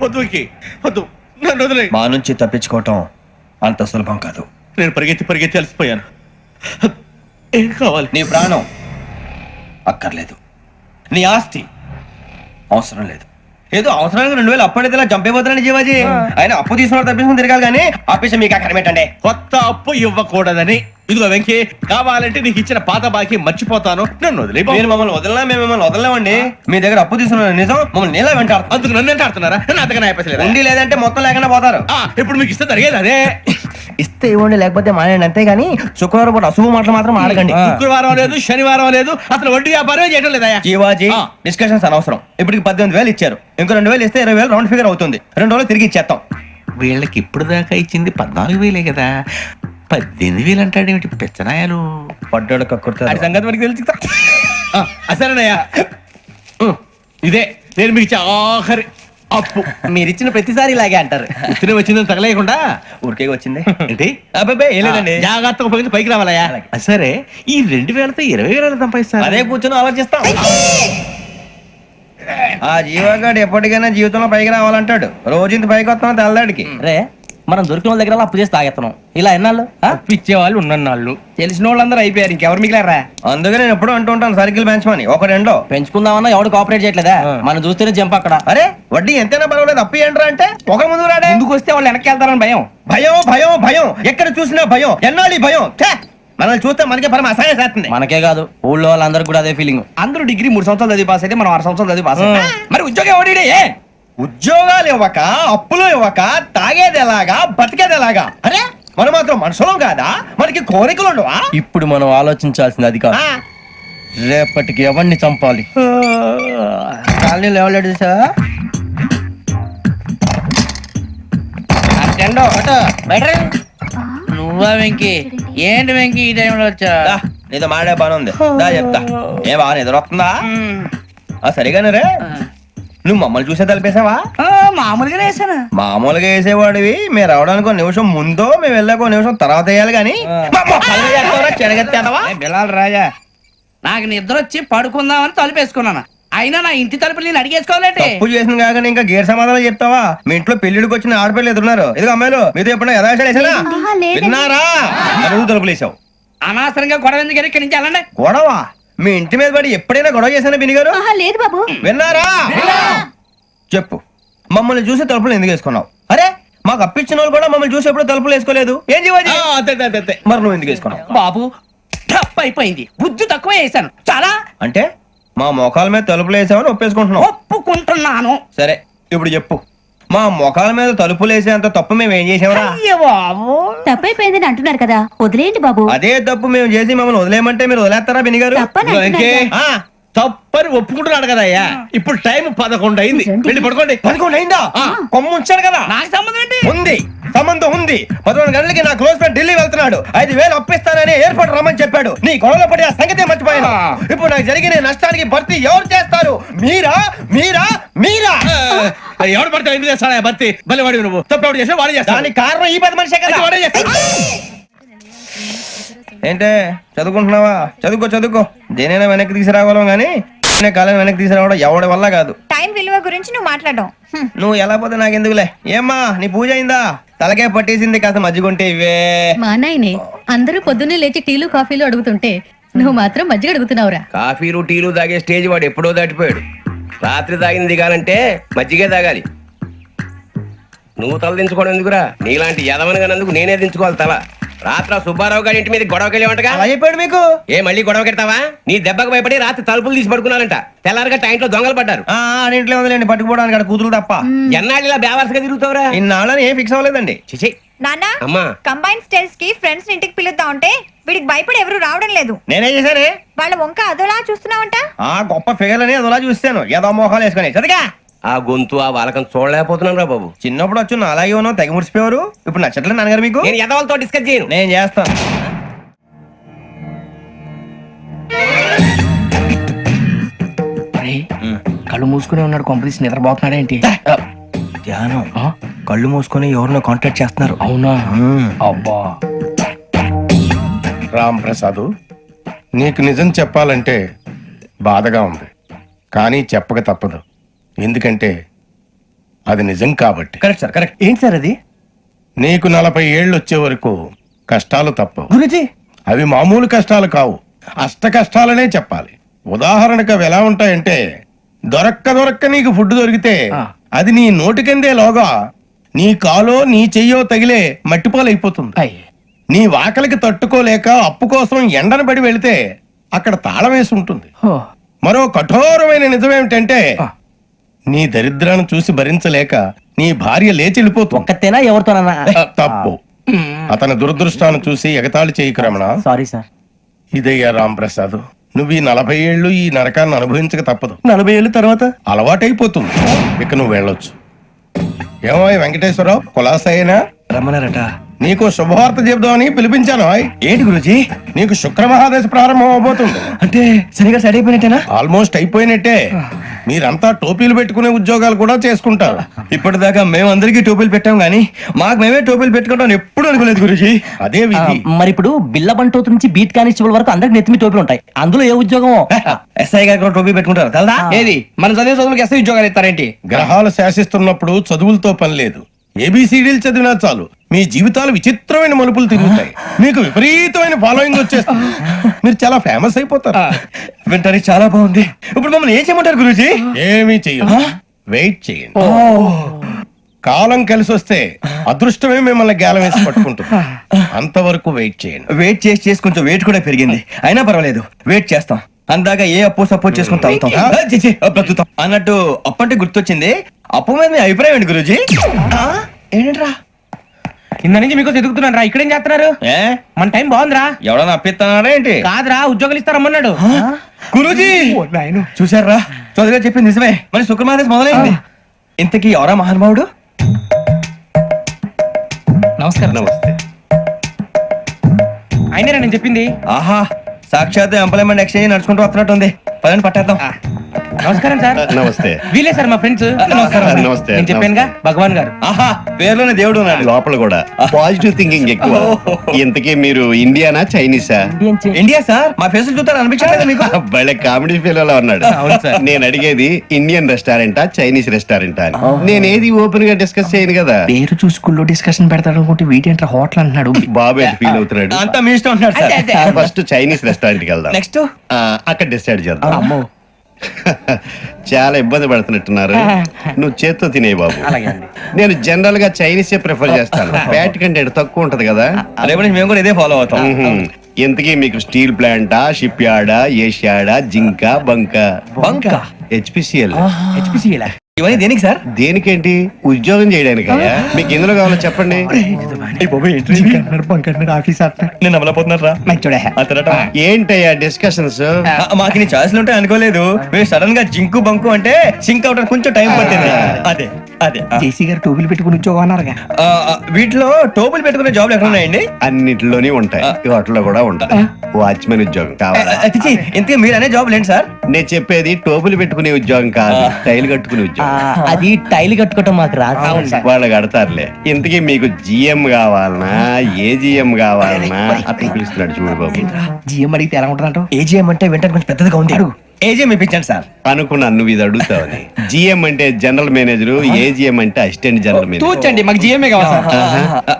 వద్దు, నన్ను వదిలే. మా నుంచి తప్పించుకోవటం అంత సులభం కాదు. నేను పరిగెత్తి అలసిపోయాను. ఏం కావాలి? నీ ప్రాణం అక్కర్లేదు, నీ ఆస్తి అవసరం లేదు. ఏదో అవసరానికి 2000 అప్పటిది ఇలా చంపేపోతున్నాను జీవాజీ. ఆయన అప్పు తీసుకున్న తప్పించుకుని తిరగాలి కానీ ఆపేసి మీకు అక్కడ పెట్టండి. కొత్త అప్పు ఇవ్వకూడదని. ఇదిగో వెంకీ, కావాలంటే నీకు ఇచ్చిన పాత బాకీ మర్చిపోతాను, నన్ను వదిలే. మీరు మమ్మల్ని వదలనా? మేము మిమ్మల్ని వదలలేమండి. మీ దగ్గర అప్పు తీసుకున్న నిజం మమ్మల్ని నీలా వెంటాడు. అందుకు నన్ను ఎంత ఆడుతున్నారా? నన్ను అంతగా నాయపసలేదు. ఉండి లేదంటే మొత్తం లేకుండా పోతారు. ఇప్పుడు మీకు ఇస్తే జరిగేది అదే. ఇస్తే ఇవ్వండి, లేకపోతే మానేయండి, అంతేగాని శుక్రవారం పూట అశుభ మాటలు మాత్రం ఆడకండి. శుక్రవారం లేదు, శనివారం లేదు, అసలు వడ్డీ వ్యాపారమే చేయడం లేదా? జీవాజీ, డిస్కషన్స్ అనవసరం. ఇప్పటికి 18,000 ఇచ్చారు, ఇంకో 2,000 ఇస్తే 20,000 రౌండ్ ఫిగర్ అవుతుంది. 2 రోజులు తిరిగి ఇచ్చేస్తాం. వీళ్ళకి ఇప్పుడు దాకా ఇచ్చింది 14,000 కదా, 18,000 అంటాడేమిటి పెచ్చనాయాలు? పడ్డాడు కక్కుర్తాడు. సంగతి మనకి తెలుసు. అసలేనయ్యా, ఇదే నేను మీకు ఇచ్చే ఆఖరి అప్పు. మీరు ఇచ్చిన ప్రతిసారి ఇలాగే అంటారు. ఇతనే వచ్చిందని తగలేయకుండా ఊరికే వచ్చింది ఏంటి? అబ్బాయి ఏం లేదండి, జాగ్రత్తగా ఉపయోగించి పైకి రావాలయ్యా. సరే, ఈ 2,000తో 20,000 సంపాదిస్తారు. అదే కూర్చొని ఆలోచిస్తాం. ఆ జీవగాడు ఎప్పటికైనా జీవితంలో పైకి రావాలంటాడు. రోజు ఇంత పైకి వస్తాం తెల్లడికి. రే, మనం దొరికిన వాళ్ళ దగ్గర అప్పు చేసి తాగెత్తనం. ఇలా ఎన్నాళ్ళు ఇచ్చేవాళ్ళు ఉన్నన్నాళ్ళు తెలిసిన వాళ్ళందరూ అయిపోయారు, ఇంకెవరు మిగిలారా? అందుకే నేను ఎప్పుడు అంటూ ఉంటాను సర్కిల్ బెంచ్ మని. ఒక రెండో పెంచుకుందామన్నా ఎవడు కోఆపరేట్ చేయట్లేదా? మనం చూస్తేనే జంప్ అక్కడ. అరే వడ్డీ ఎంతైనా పర్వాలేదు, అప్పు ఏంట్రా అంటే ఒక ముందు రాడే. ముందుకు వస్తే వాళ్ళు వెనక్కి వెళ్తారని భయం. భయం భయం భయం, ఎక్కడ చూసినా భయం. ఎన్నాళ్ళు ఈ భయం? మనల్ని చూస్తే మనకే పరమ అసహాయం చేస్తుంది. మనకే కాదు, ఊళ్ళో వాళ్ళందరికి కూడా అదే ఫీలింగ్. అందరూ డిగ్రీ 3 సంవత్సరాలు చదివి పాస్ అయితే మనం 6 సంవత్సరాలు చదివి పాస్. మరి ఉద్యోగం ఎవడి? ఉద్యోగాలు ఇవ్వక, అప్పులు ఇవ్వక, తాగేది ఎలాగా, బతికేది ఎలాగా? అరే మనం మాత్రం మనుషులం కాదా? మనకి కోరికలు ఉండవా? ఇప్పుడు మనం ఆలోచించాల్సింది అది కాదు, రేపటికి ఎవరిని చంపాలి. కాలనీలో ఎవరు సార్? నువ్వా వెంకీ? ఏంటి వెంకీ ఈ టైంలో వచ్చా? నీతో మాడే పని ఉంది, దా చెప్తా. ఏ బాగా నిద్రొస్తుందా? సరిగానే రే, నువ్వు మమ్మల్ని చూసే తలిపేసావా? మామూలుగానే వేసాను. మామూలుగా వేసేవాడివి. మేము రావడానికి 1 నిమిషం ముందో, మేము వెళ్ళాక 1 నిమిషం తర్వాత వేయాలి కానీ బిలాల్ రాజా, నాకు నిద్ర వచ్చి పడుకుందామని తలుపేసుకున్నాను. అయినా నా ఇంటి తలుపులు నేను అడిగేసుకోవాలంటే తప్పు చేసిన కాక ఇంకా గేర్ సమాధానం చెప్తావా? మీ ఇంట్లో పెళ్లిడికి వచ్చిన ఆడపిల్లలు ఎదురున్నారు. ఇదిగో అమ్మాయిలు, మీతో ఎప్పుడైనా యథాశాలు వేసానా? విన్నారా? అడుగు తలుపులు వేసావు. అనవసరంగా గొడవ ఎందుకు? ఇక్కడి నుంచి వెళ్ళండి. గొడవ? మీ ఇంటి మీద పడి ఎప్పుడైనా గొడవ చేశానా బిని గారు? లేదు బాబు. విన్నారా? చెప్పు, మమ్మల్ని చూసి తలుపులు ఎందుకు వేసుకున్నావు? అరే మాకు అప్పించిన వాళ్ళు కూడా మమ్మల్ని చూసి ఎప్పుడు తలుపులు వేసుకోలేదు. ఏం చేయాలి? మరి నువ్వు ఎందుకు వేసుకున్నావు? బాబు టప్ అయిపోయింది, బుద్ధి తక్కువ వేసాను చాలా. అంటే మా మోకాల మీద తలుపులు వేసామని ఒప్పేసుకుంటున్నావు? ఒప్పుకుంటున్నాను. సరే ఇప్పుడు చెప్పు, మా మొఖాల మీద తలుపులు వేసేంత తప్పు మేము ఏం చేసామరా? తప్పైపోయిందని అంటున్నారు కదా, వదిలేయండి బాబు. అదే తప్పు మేము చేసి మమ్మల్ని వదిలేయమంటే మీరు వదిలేస్తారా బిని గారు? తప్పని ఒప్పుకుంటున్నాడు కదా అయ్యా. ఇప్పుడు టైం 11 అయింది, వెళ్ళి పడుకోండి. 11 అయిందా? కొమ్ము ఉంచాడు కదా. నాకు సంబంధం ఏంటి? ఉంది, సంబంధం ఉంది. 11 గంటలకి నా క్లోజ్ ఫ్రెండ్ ఢిల్లీ వెళ్తున్నాడు. 5,000 అప్పిస్తానని ఎయిర్పోర్ట్ రమ్మని చెప్పాడు. నీ గొడవలో పడి ఆ సంగతి మర్చిపోయాను. ఇప్పుడు నాకు జరిగిన నష్టానికి భర్తీ ఎవరు చేస్తారు? మీరా మీరా మీరా? ఎవడు పడితే ఎందుకు చేస్తాడా భర్తీ? మళ్ళీ వాడి నువ్వు తప్పు ఎవడు చేసా వాడే చేస్తా. దానికి కారణం ఈ 10 మనిషే కదా. వాడే చేస్తా. ఏంటే చదువుకుంటున్నావా? చదువుకో చదువుకో. దేనైనా వెనక్కి తీసుకురావాలం గానీ కాలం వెనక్కి తీసుకురావడం ఎవడి వల్ల కాదు. టైం విలువ గురించి నువ్వు మాట్లాడడం. నువ్వు ఎలా పోతే నాకెందుకులే. ఏమ్మా నీ పూజ అయిందా? తలకే పట్టేసింది, కాస్త మజ్జిగుంటే ఇవే. మా నాయనే అందరూ పొద్దున్నే లేచి టీలు కాఫీలు అడుగుతుంటే నువ్వు మాత్రం మజ్జిగ అడుగుతున్నావురా. కాఫీలు టీలు తాగే స్టేజ్ వాడు ఎప్పుడో దాటిపోయాడు. రాత్రి తాగింది దిగాలంటే మజ్జిగే తాగాలి. నువ్వు తల దించుకోవడం ఎందుకురా? నీలాంటి యదవనగానందుకు నేనే దించుకోవాలి తల. రాత్రి సుబ్బారావు గారి ఇంటి మీద గొడవకెళ్ళేవంటగా. అలా చెప్పాడు మీకు? ఏ మళ్ళీ గొడవ కెడతావా? నీ దెబ్బకు భయపడి రాత్రి తలుపులు తీసి పడుకున్నారంట. తెల్లారగా టైంట్లో దొంగలు పడ్డారు. ఇంట్లో ఉందిలేండి, పట్టుకుపోవడానికి అక్కడ కూతురు తప్ప. ఎన్నాళ్ళు ఇలా బేవర్సగా తిరుగుతావురా? ఇన్నాళ్ళని ఏం ఫిక్స్ అవ్వలేదండి. చిచి నాన్న, అమ్మా, కంబైన్ స్టైల్స్ కి ఫ్రెండ్స్ ఇంటికి పిలుద్దాం అంటే వీడికి భయపడి ఎవరు రావడం లేదు. నేనేం చేశానే? వాళ్ళ వంక అదోలా చూస్తున్నావంట. గొప్ప ఫిగర్ అని అదోలా చూస్తాను, ఏదో మోహాలు వేసుకొని. చదిగా ఆ గొంతు ఆ వాలకం చూడలేకపోతున్నాను రా బాబు. చిన్నప్పుడు వచ్చి నా అలాగే ఉన్నావు, తెగ ముడిచిపోయారు. ఇప్పుడు నచ్చట్లేదు నాన్నగారు మీకు? నేను యదవలతో డిస్కస్ చేయను. నేను చేస్తాను. కళ్ళు మూసుకుని ఉన్నాడు, కొంపదీసి నిద్రపోతున్నాడేంటి? ధ్యానం. కళ్ళు మూసుకొని ఎవరినో కాంటాక్ట్ చేస్తున్నారు. అవునా? అబ్బా. రామ్ ప్రసాద్, నీకు నిజం చెప్పాలంటే బాధగా ఉంది, కానీ చెప్పక తప్పదు. ఎందుకంటే అది నిజం కాబట్టి. Correct sir correct. ఏంటి సార్ అది? నీకు 40 ఏళ్ళు వచ్చే వరకు కష్టాలు తప్పవు. గురుజీ అవి మామూలు కష్టాలు కావు, అష్ట కష్టాలనే చెప్పాలి. ఉదాహరణకు అవి ఎలా ఉంటాయంటే, దొరక్క నీకు ఫుడ్ దొరికితే అది నీ నోటికందే లోగా నీ కాలో నీ చెయ్యో తగిలే మట్టిపాలైపోతుంది. నీ వాకలికి తట్టుకోలేక అప్పు కోసం ఎండను పడి వెళితే అక్కడ తాళం వేసి ఉంటుంది. మరో కఠోరమైన నిజమేమిటంటే, నీ దరిద్రాన్ని చూసి భరించలేక నీ భార్య లేచి వెళ్ళిపోతుంది. ఒక్కతేనా ఎవరితోనన్నా? తప్పు. అతని దురదృష్టాన్ని చూసి ఎగతాళి చేయకు రమణ. Sorry sir. ఇదయ్యా రాంప్రసాద్, నువ్వు ఈ 40 ఏళ్ళు ఈ నరకాన్ని అనుభవించక తప్పదు. 40 ఏళ్ళ తర్వాత అలవాటైపోతుంది. ఇక నువ్వు వెళ్ళొచ్చు. ఏమో వెంకటేశ్వరరావు, కులాసైనా రమ్మన్నారట. నీకు శుభవార్త చెబుదామని పిలిపించాను. ఏంటి గురుజీ? నీకు శుక్ర మహాదశ ప్రారంభం అవబోతుంది. అంటే సరిగా సెట్ అయిపోయినట్టేనా? ఆల్మోస్ట్ అయిపోయినట్టే. మీరంతా టోపీలు పెట్టుకునే ఉద్యోగాలు కూడా చేసుకుంటారు. ఇప్పటిదాకా మేమందరికీ టోపీలు పెట్టాం గానీ మాకు మేమే టోపీలు పెట్టుకుంటాం ఎప్పుడు అనుకోలేదు గురుజీ. అదే విధి. మరి ఇప్పుడు బిల్ల బంటోతు నుంచి బీట్ కానిస్టేబుల్ వరకు అందరికి నెత్తిమి టోపీలు ఉంటాయి. అందులో ఏ ఉద్యోగం? ఎస్ఐ గారు కూడా టోపీ పెట్టుకుంటారు కదా. ఏది మన చదివే చదువులకు ఎస్ఐ ఉద్యోగాలు ఇస్తారేంటి? గ్రహాలు శాసిస్తున్నప్పుడు చదువులతో పని లేదు. ఏబిసిడీలు చదివినా చాలు మీ జీవితాలు విచిత్రమైన మలుపులు తిరుగుతాయి. మీకు విపరీతమైన ఫాలోయింగ్ వచ్చేస్తుంది. మీరు చాలా ఫేమస్ అయిపోతారు. వింటానికి చాలా బాగుంది. ఇప్పుడు మమ్మల్ని ఏం చేయమంటారు గురుజీ? ఏమీ చెయ్యదు, వెయిట్ చేయండి. కాలం కలిసి వస్తే అదృష్టమే మిమ్మల్ని గేలం వేసి పట్టుకుంటుంది. అంతవరకు వెయిట్ చేయండి. వెయిట్ చేసి కొంచెం వెయిట్ కూడా పెరిగింది. అయినా పర్వాలేదు, వెయిట్ చేస్తాం. అందాక ఏ అప్పు సపోర్ట్ చేసుకుని తాగుతాం. బ్రతుకుతాం అన్నట్టు అప్పు అంటే గుర్తొచ్చింది. అప్పు మీద మీ అభిప్రాయం ఏంటి గురుజీ? ఏంటరా కింద నుంచి మీకు ఎదుగుతున్నాను రా. ఇక్కడేం చేస్తున్నారు? మన టైం బాగుందిరా. ఎవడన్నా అప్పిస్తున్నారా ఏంటి? కాదురా, ఉద్యోగాలు ఇస్తారమ్మన్నాడు. గురుజీ చూసారా, చదువుగా చెప్పింది నిజమే. మరి శుక్రమాదేశ్ మొదలైంది. ఇంతకీ ఎవరా మహానుభావుడు? నమస్కారం. నమస్తే. అయినా నేను చెప్పింది. ఆహా, సాక్షాత్ ఎంప్లాయ్మెంట్ ఎక్స్చేంజ్ నడుచుకుంటూ వస్తున్నట్టు ఉంది. పదండి పట్టేద్దాం. నమస్కారం సార్. నమస్తే. వీలే సార్ మా ఫ్రెండ్స్. నమస్తే. నేను చెప్పానుగా, భగవాన్ గారు. ఆహా, పేర్లోనే దేవుడు ఉన్నాడు. లోపల కూడా పాజిటివ్ థింకింగ్ ఎక్కువ. ఇంతకీ మీరు ఇండియానా చైనీసా? India sir. మా ఫేసులు చూస్తారు అనిపించలేదు మీకు? భలే కామెడీ ఫీల్ అలా ఉన్నాడు. నేను అడిగేది ఇండియన్ రెస్టారెంటా చైనీస్ రెస్టారెంటా అని. నేను ఏది ఓపెన్ గా డిస్కస్ చేయను కదా. పేరు చూసుకుల్లో డిస్కషన్ పెడతాడు అనుకుంటే వీటేంట్రా హోటల్ అంటున్నాడు. బాబు ఎట్ ఫీల్ అవుతున్నాడు. అంతా మీ ఇష్టం ఉంటాడు సార్. ఫస్ట్ చైనీస్ రెస్టారెంట్ కి వెళ్దాం. నెక్స్ట్ అక్కడ డిసైడ్ చేద్దాం. చాలా ఇబ్బంది పడుతున్నట్టున్నారు. నువ్వు చేత్తో తినే బాబు. నేను జనరల్ గా చైనీసే ప్రిఫర్ చేస్తాను. ఫ్యాట్ కంటెంట్ తక్కువ ఉంటది కదా. రేపు నుంచి మేము కూడా ఇదే ఫాలో అవుతాం. ఇంతకీ మీకు స్టీల్ ప్లాంటా, షిప్ యార్డా, ఏషియాడా, జింక, బంక? హెచ్పిసిఎల్. ఇవన్నీ దేనికి సార్? దేనికేంటి? ఉద్యోగం చేయడానికి. మీకు ఎందులో కావాలో చెప్పండి. నేను అమలపోతున్నారా? ఏంటయ్యా డిస్కషన్స్? మాకు నీ ఛాయిస్లు ఉంటాయి అనుకోలేదు. మీరు సడన్ గా జింకు బంకు అంటే సింక్ అవడానికి కొంచెం టైం పట్టింది. అదే అదే జేసీ గారు టోపీలు పెట్టుకుని ఉద్యోగం అన్నారుగా. వీటిలో టోపులు పెట్టుకునే జాబ్లు ఎక్కడ ఉన్నాయండి? అన్నిటిలోనే ఉంటాయి, వాటిలో కూడా ఉంటాయి. వాచ్మెన్ ఉద్యోగం కావాలా? ఇంతకీ మీరు అనే జాబ్ ఏంటి సార్? నేను చెప్పేది టోపులు పెట్టుకునే ఉద్యోగం కాదు, టైల్ కట్టుకునే ఉద్యోగం. అది టైల్ కట్టుకోవటం మాకు రాదు. వాళ్ళు కడతారులే. ఇంతకీ మీకు జిఎం కావాలనా, ఏజిఎం కావాలనా? అతను పిలుస్తున్నాడు చూడు బాబు. జిఎం అడిగితే ఎలా ఉంటుందంట? ఏజీఎం అంటే వెంటనే కొంచెం పెద్దదిగా ఉంది. ఏజీఎం ఇప్పించండి సార్. అనుకున్నాను నువ్వు ఇది అడుగుతావని. జిఎం అంటే జనరల్ మేనేజర్, ఏజిఎం అంటే అసిస్టెంట్ జనరల్ మేనేజర్. తూచండి, మాకు జిఎంఏ కావాలి సార్.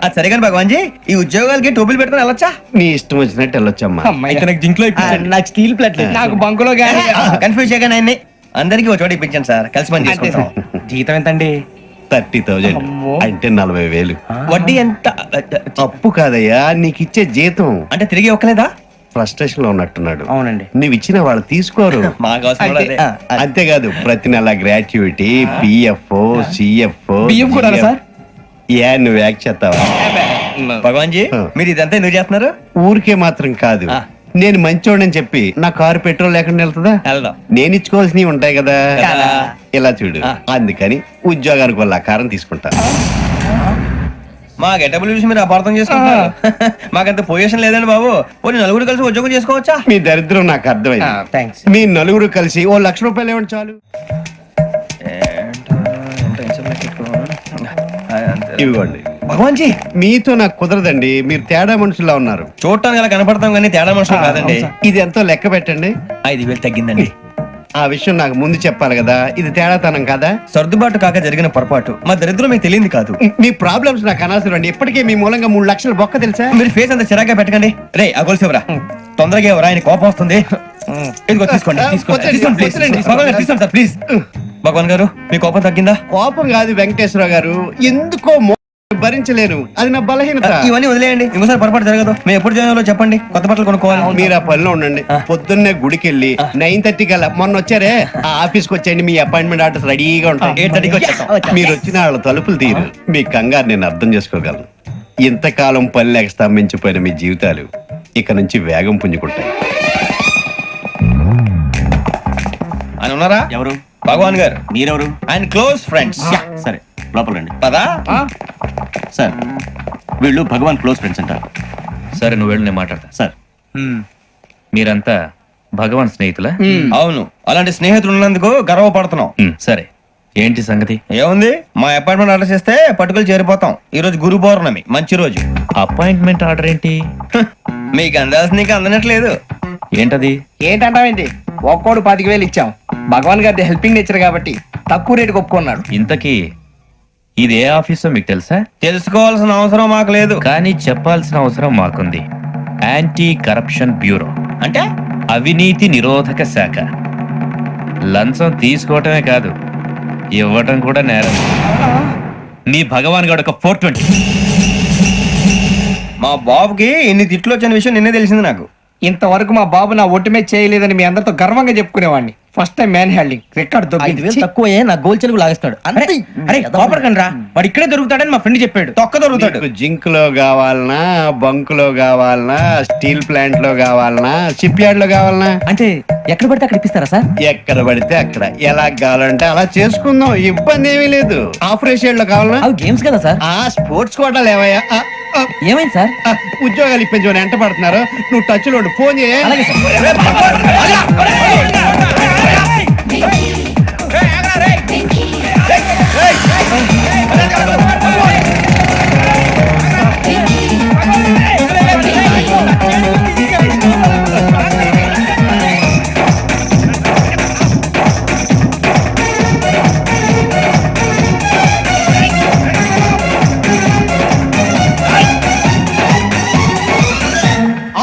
అది సరే కానీ భగవాన్ జీ, ఈ ఉద్యోగాలకి టోపులు పెట్టుకుని వెళ్ళొచ్చా? నీ ఇష్టం వచ్చినట్టు వెళ్ళొచ్చమ్మా. అయితే నాకు జింక్ లో నాకు స్టీల్ ప్లేట్ నాకు బంకులో గానీ. కన్ఫ్యూజ్ చేయగానే ఆయన్ని అందరికీ ఒక చోట ఇప్పించండి సార్. కలిసి పని చేసుకుంటాం. జీతం ఎంతండి? 30,000 అంటే 40,000. వడ్డీ ఎంత? అప్పు కాదయ్యా, నీకు ఇచ్చే జీతం. అంటే తిరిగి ఒక్కలేదా? ఫ్రస్ట్రేషన్ లో ఉన్నట్టున్నాడు. అవునండి. నువ్వు ఇచ్చిన వాళ్ళు తీసుకోరు. మాకు అవసరం కూడా అదే. అంతేకాదు ప్రతి నెల గ్రాట్యుటీ, పిఎఫ్, సిఎఫ్. బియ్యం కూడా సార్? నువ్వు యాక్ట్ చేస్తావా? భగవాన్ జీ, మీరు ఇదంతా ఎందుకు చేస్తున్నారు? ఊరికే మాత్రం కాదు, నేను మంచోడని చెప్పి నా కారు పెట్రోల్ లేకుండా వెళ్తుందా? వెళ్దాం. నేను ఇచ్చుకోవాల్సినవి ఉంటాయి కదా. కదా. ఇలా చూడు, అందుకని ఉద్యోగానికి వాళ్ళ ఆకారం తీసుకుంటా. మా గెటబుల్ చూసి మీరు అపార్థం చేసుకుంటారు. మాకంత పొజిషన్ లేదండి బాబు. పోనీ నలుగురు కలిసి ఉద్యోగం చేసుకోవచ్చా? మీ దరిద్రం నాకు అర్థమైంది. థ్యాంక్స్. మీ నలుగురు కలిసి ఓ 1,00,000 రూపాయలు ఇవ్వండి చాలు. ఇవ్వండి. భగవాన్ జీ, మీతో నాకు కుదరదండి, మీరు తేడా మనుషుల్లా ఉన్నారు. చూడటానికి అలా కనపడతాం కానీ తేడా మనుషులు కాదండి. ఇది ఎంతో లెక్క పెట్టండి. 5,000 తగ్గిందండి. ఆ విషయం నాకు ముందు చెప్పాలి కదా, ఇది తేడాతనం కదా. సర్దుబాటు కాక జరిగిన పొరపాటు మా దరిద్రం మీకు తెలియదు కాదు. మీ ప్రాబ్లమ్స్ నాకు అనవసరం అండి. ఇప్పటికే మీ మూలంగా 3 లక్షలు బొక్క తెలుసా. మీరు ఫేస్ అంత చిరాగ్గా పెట్టకండి. రే ఆ గొలుసు ఎవరా? తొందరగా ఎవరా? ఆయన కోపం వస్తుంది. ఇదిగో తీసుకోండి. తీసుకోండి ప్లీజ్. భగవాన్ గారు తీసుకోండి సార్ ప్లీజ్. భగవాన్ గారు మీ కోపం తగ్గిందా? కోపం కాదు వెంకటేశ్వర గారు, ఎందుకో భరించలేను, అది నా బలహీనత. ఇవన్నీ వదిలేయండి, ఇంకోసారి పొరపాటు జరగదు. మేము ఎప్పుడు జాయిన్ చెప్పండి, కొత్త బట్టలు కొనుక్కోవాలి. మీరు ఆ పనిలో ఉండండి. పొద్దున్నే గుడికి వెళ్ళి 9:30 కల్లా, మొన్న వచ్చారే ఆ ఆఫీస్కి వచ్చేయండి. మీ అపాయింట్మెంట్ ఆర్డర్స్ రెడీగా ఉంటాయి. 8:30కి వచ్చేస్తాం. మీరు వచ్చిన వాళ్ళ తలుపులు తీరు. మీ కంగారు నేను అర్థం చేసుకోగలను. ఇంతకాలం పని లేక స్తంభించిపోయిన మీ జీవితాలు ఇక నుంచి వేగం పుంజుకుంటాయి. ఆయన ఉన్నారా? ఎవరు? భగవాన్ గారు. మీరెవరు? ఆయన క్లోజ్ ఫ్రెండ్స్. సరే లోపల రండి. పదా సార్ వీళ్ళు భగవాన్ క్లోజ్ ఫ్రెండ్స్ అంటారు. సరే నువ్వు వెళ్ళు, నేను మాట్లాడతా. సార్ మీరంతా భగవాన్ స్నేహితులా? అవును, అలాంటి స్నేహితులు ఉన్నందుకు గర్వపడుతున్నాం. సరే ఏంటి సంగతి? ఏముంది, మా అపాయింట్మెంట్ ఆర్డర్ చేస్తే పట్టుకులు చేరిపోతాం. ఈ రోజు గురు పౌర్ణమి, మంచి రోజు. అపాయింట్మెంట్ ఆర్డర్ ఏంటి? మీకు అందాల్సిన నీకు అందనట్లేదు. ఏంటది? ఏంటంటావేంటి? ఒక్కోడు 10,000 ఇచ్చాం. భగవాన్ గారి హెల్పింగ్ నేచర్ కాబట్టి తక్కువ రేటుకి ఒప్పుకున్నాడు. ఇంతకీ ఇది ఏ ఆఫీసో మీకు తెలుసా? తెలుసుకోవాల్సిన అవసరం మాకు లేదు. కానీ చెప్పాల్సిన అవసరం మాకుంది. యాంటీ కరప్షన్ బ్యూరో, అంటే అవినీతి నిరోధక శాఖ. లంచం తీసుకోవటమే కాదు, ఇవ్వటం కూడా నేరం. మీ భగవాన్ గారు ఒక 420. మా బాబుకి ఇన్ని తిట్లు వచ్చిన విషయం నిన్నే తెలిసింది నాకు. ఇంతవరకు మా బాబు నా ఒట్టుమే చేయలేదని మీ అందరితో గర్వంగా చెప్పుకునేవాడిని. First time man handing record దొరికింది. తక్కువే నా గోల్ చెలుగు లాగేస్తాడు. అరే కోపడకండి రా, వాడు ఇక్కడే దొరుకుతాడని మా ఫ్రెండ్ చెప్పాడు. తొక్క దొరుకుతాడు. మీకు జింక్ లో కావాలనా, బంక్ లో కావాలనా, స్టీల్ ప్లాంట్ లో కావాలనా, షిప్ యార్డ్ లో కావాలనా? అంటే ఎక్కడ పడితే అక్కడ ఇప్పిస్తారా సార్? ఎక్కడ పడితే అక్కడ, ఎలా కావాలంటే అలా చేసుకుందాం, ఇబ్బంది ఏమీ లేదు. ఆపరేషన్ లో కావాలనా? అవి గేమ్స్ కదా సార్. ఆ స్పోర్ట్స్ కోటాలు ఏమయ్యా? ఏమైంది సార్? ఉద్యోగాలు ఇప్పించమని ఎంట పడుతున్నారు. నువ్వు టచ్ లో ఉండు, ఫోన్ చేయ. అలాగే sir.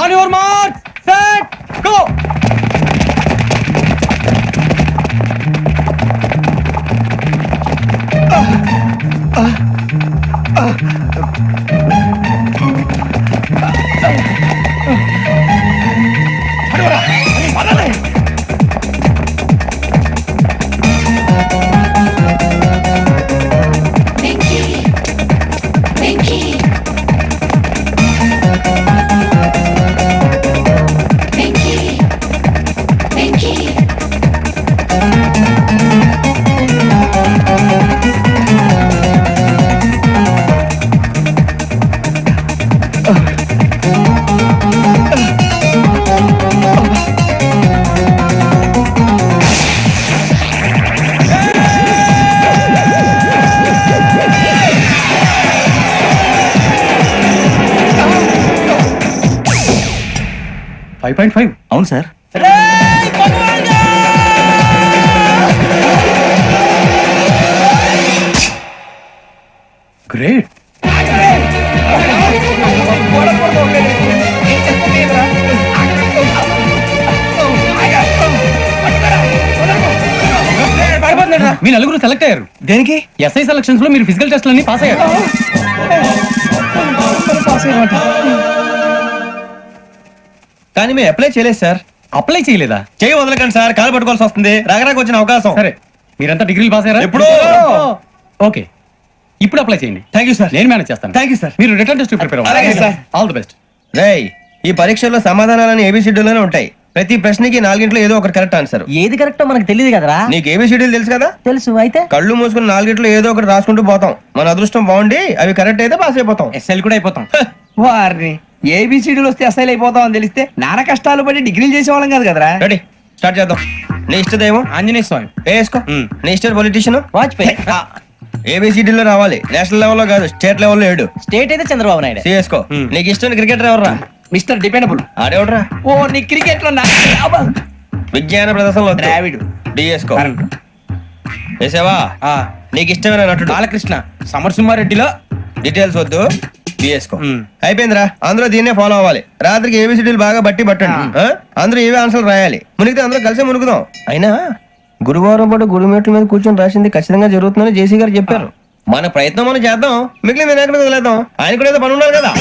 On your mark set go. అవును సార్. గ్రేట్. మీ నలుగురు సెలెక్ట్ అయ్యారు. దేనికి? ఎస్ఐ సెలక్షన్స్ లో మీరు ఫిజికల్ టెస్ట్లన్నీ పాస్ అయ్యారు. కానీ మేము అప్లై చేయలేదు సార్. అప్లై చేయలేదా? చేయి వదలకండి సార్, కాలు పట్టుకోవాల్సి వస్తుంది. రాగరాకు వచ్చిన అవకాశం. సరే మీరంతా డిగ్రీలు పాస్ అయ్యారా? ఎప్పుడో. ఓకే ఇప్పుడు అప్లై చేయండి. Thank you sir. నేను మేనేజ్ చేస్తాను. Thank you sir. మీరు రిటర్న్ టెస్ట్ ప్రిపేర్ అలాగే అవ్వండి. సార్. All the best. రేయ్, ఈ పరీక్షల్లో సమాధానాలని ఏబిసిడ్యూల్లోనే ఉంటాయి. ప్రతి ప్రశ్నకి 4 ఏదో ఒకటి కరెక్ట్ ఆన్సర్. ఏది కరెక్టో మనకు తెలియదు కదరా. నీకు ఏబిసిడ్యూల్ తెలుసు కదా? తెలుసు. అయితే కళ్ళు మూసుకుని 4 ఏదో ఒకటి రాసుకుంటూ పోతాం. మన అదృష్టం బాగుండి అవి కరెక్ట్ అయితే పాస్ అయిపోతాం. ఎస్ఎల్ కూడా అయిపోతాం. వారిని ఏబిసిడీలు వస్తే అసైల్ అయిపోతాం అని తెలిస్తే నాన్న కష్టాలు పడి డిగ్రీలు చేసేవాళ్ళం కాదు కదరా. రెడీ, స్టార్ట్ చేద్దాం. నీ ఇష్టదేమో ఆంజనేయ స్వామి. వేసుకో. నీ ఇష్ట పొలిటీషియన్ వాజ్పేయి. ఏబిసిడీలో రావాలి, నేషనల్ లెవెల్లో కాదు, స్టేట్ లెవెల్లో 7. స్టేట్ అయితే చంద్రబాబు నాయుడు. సిఎస్కో. నీకు ఇష్టం క్రికెటర్ ఎవర్రా? Mister dependable. ఆడేవడరా? ఓ నీ క్రికెట్ లో విజ్ఞాన ప్రదర్శనలో ద్రావిడు. డిఎస్కో వేసావా? నీకు ఇష్టమైన నటుడు బాలకృష్ణ సమరసింహారెడ్డిలో డీటెయిల్స్ వద్దు, డిఎస్కో అయిపోయిందిరా. అందరూ దీన్నే ఫాలో అవ్వాలి. రాత్రికి ఏబిసిడీలు బాగా బట్టి పట్టండి. అందరూ ఏవే ఆన్సర్లు రాయాలి. మునిగితే అందరూ కలిసి మునుగుదాం. అయినా గురువారం పాటు గురుమేట్ల మీద కూర్చొని రాసింది ఖచ్చితంగా జరుగుతుందని జేసీ గారు చెప్పారు. మన ప్రయత్నం మనం చేద్దాం, మిగిలిన నేను ఎక్కడ వదిలేద్దాం. ఆయన కూడా ఏదో పని ఉన్నారు కదా.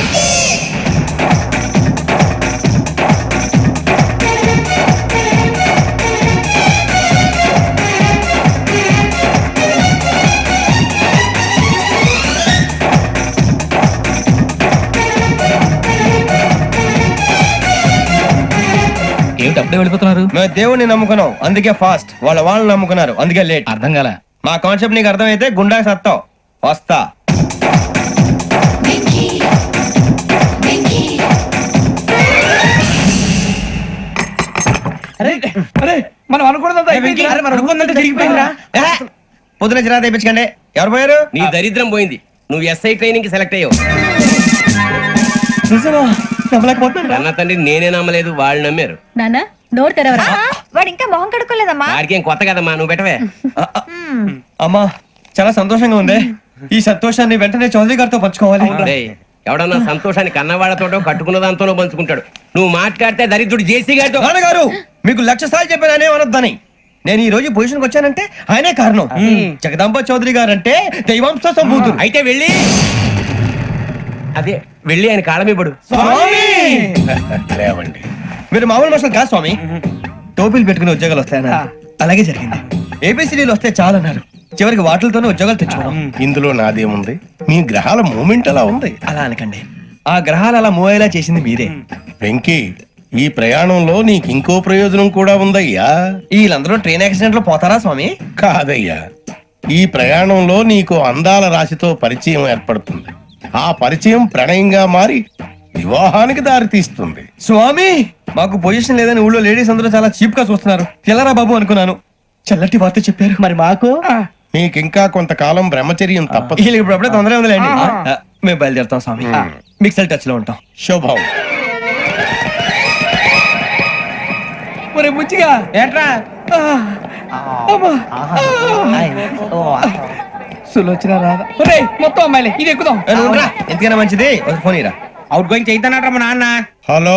ఏమిటి అప్పుడే వెళ్ళిపోతున్నారు? మేము దేవుడిని నమ్ముకున్నాం, అందుకే ఫాస్ట్. వాళ్ళని నమ్ముకున్నారు, అందుకే లేట్. అర్థం కాల. మా కాన్సెప్ట్ నీకు అర్థమైతే గుండా సత్తావు. వస్తా. మనం అనుకున్నదంతా జరిగిపోయిందిరా. పొద్దున చిరా తెప్పించకండి. ఎవరు పోయారు? నీ దరిద్రం పోయింది. నువ్వు ఎస్ఐ ట్రైనింగ్ కి సెలెక్ట్ అయ్యావు. అన్న తండ్రి నేనే నమ్మలేదు, వాళ్ళు నమ్మారు. నాన్న నోరు తెరవరా. వాడు ఇంకా మొహం కడుక్కోలేదమ్మా. వాడికి ఏం కొత్త కదమ్మా, నువ్వు పెట్టవే. అమ్మా చాలా సంతోషంగా ఉంది. ఈ సంతోషాన్ని వెంటనే చౌదరి గారితో పంచుకోవాలి. డేయ్, ఎవడన్నా సంతోషాన్ని కన్నవాళ్లతోటో కట్టుకున్న దాంతోనో పంచుకుంటాడు. నువ్వు మాట్లాడితే దరిద్రుడు జేసీ గారితో. నాన్నగారు మీకు 1,00,000 సార్లు చెప్పాను ఆయనే అనొద్దని. నేను ఈ రోజు పొజిషన్కి వచ్చానంటే ఆయనే కారణం. జగదాంబ చౌదరి గారు అంటే దైవాంశ సంభూతుడు. అయితే వెళ్ళి అదే వెళ్ళి ఆయన కాళ్ళమివ్వడు. లేవండి. మీరు మామూలు మనుషులు కాదు స్వామి. టోపీలు పెట్టుకుని ఉద్యోగాలు వస్తాయన్నారు, అలాగే జరిగింది. ఏబిసిడీలు వస్తే చాలన్నారు, చివరికి వాటిలతోనే ఉద్యోగాలు తెచ్చుకోవడం. ఇందులో నాదేముంది? మీ గ్రహాల మూమెంట్ అలా ఉంది. అలా అనకండి, ఆ గ్రహాలు అలా మూవ్ అయ్యేలా చేసింది మీరే. వెంకీ, ఈ ప్రయాణంలో నీకు ఇంకో ప్రయోజనం కూడా ఉందయ్యా. వీళ్ళందరూ ట్రైన్ యాక్సిడెంట్ లో పోతారా స్వామి? కాదయ్యా, ఈ ప్రయాణంలో నీకు అందాల రాశితో పరిచయం ఏర్పడుతుంది. ఆ పరిచయం ప్రణయంగా మారి వివాహానికి దారి తీస్తుంది. స్వామి మాకు పొజిషన్ లేదని ఊళ్ళో లేడీస్ అందరూ చాలా చీప్ గా చూస్తున్నారు. తెల్లరా బాబు అనుకున్నాను, చల్లటి వార్త చెప్పారు. మరి మాకు నీకింకా కొంతకాలం బ్రహ్మచర్యం తప్పదు. వీళ్ళకి ఇప్పుడు అప్పుడే తొందరగా ఉందిలేండి. మేము బయలుదేరుతాం స్వామి, మిక్సెల్ టచ్ లో ఉంటాం. శుభం. ఒరే బుచ్చిగా ఏంట్రా సులోచన రాదా? ఒరే మొత్తం అమ్మాయిలే, ఇది ఎక్కుదాం. ఎందుకైనా మంచిది ఫోన్ ఇరా. అవుట్ గోయింగ్ చేద్దానట్రా మా నాన్న. హలో,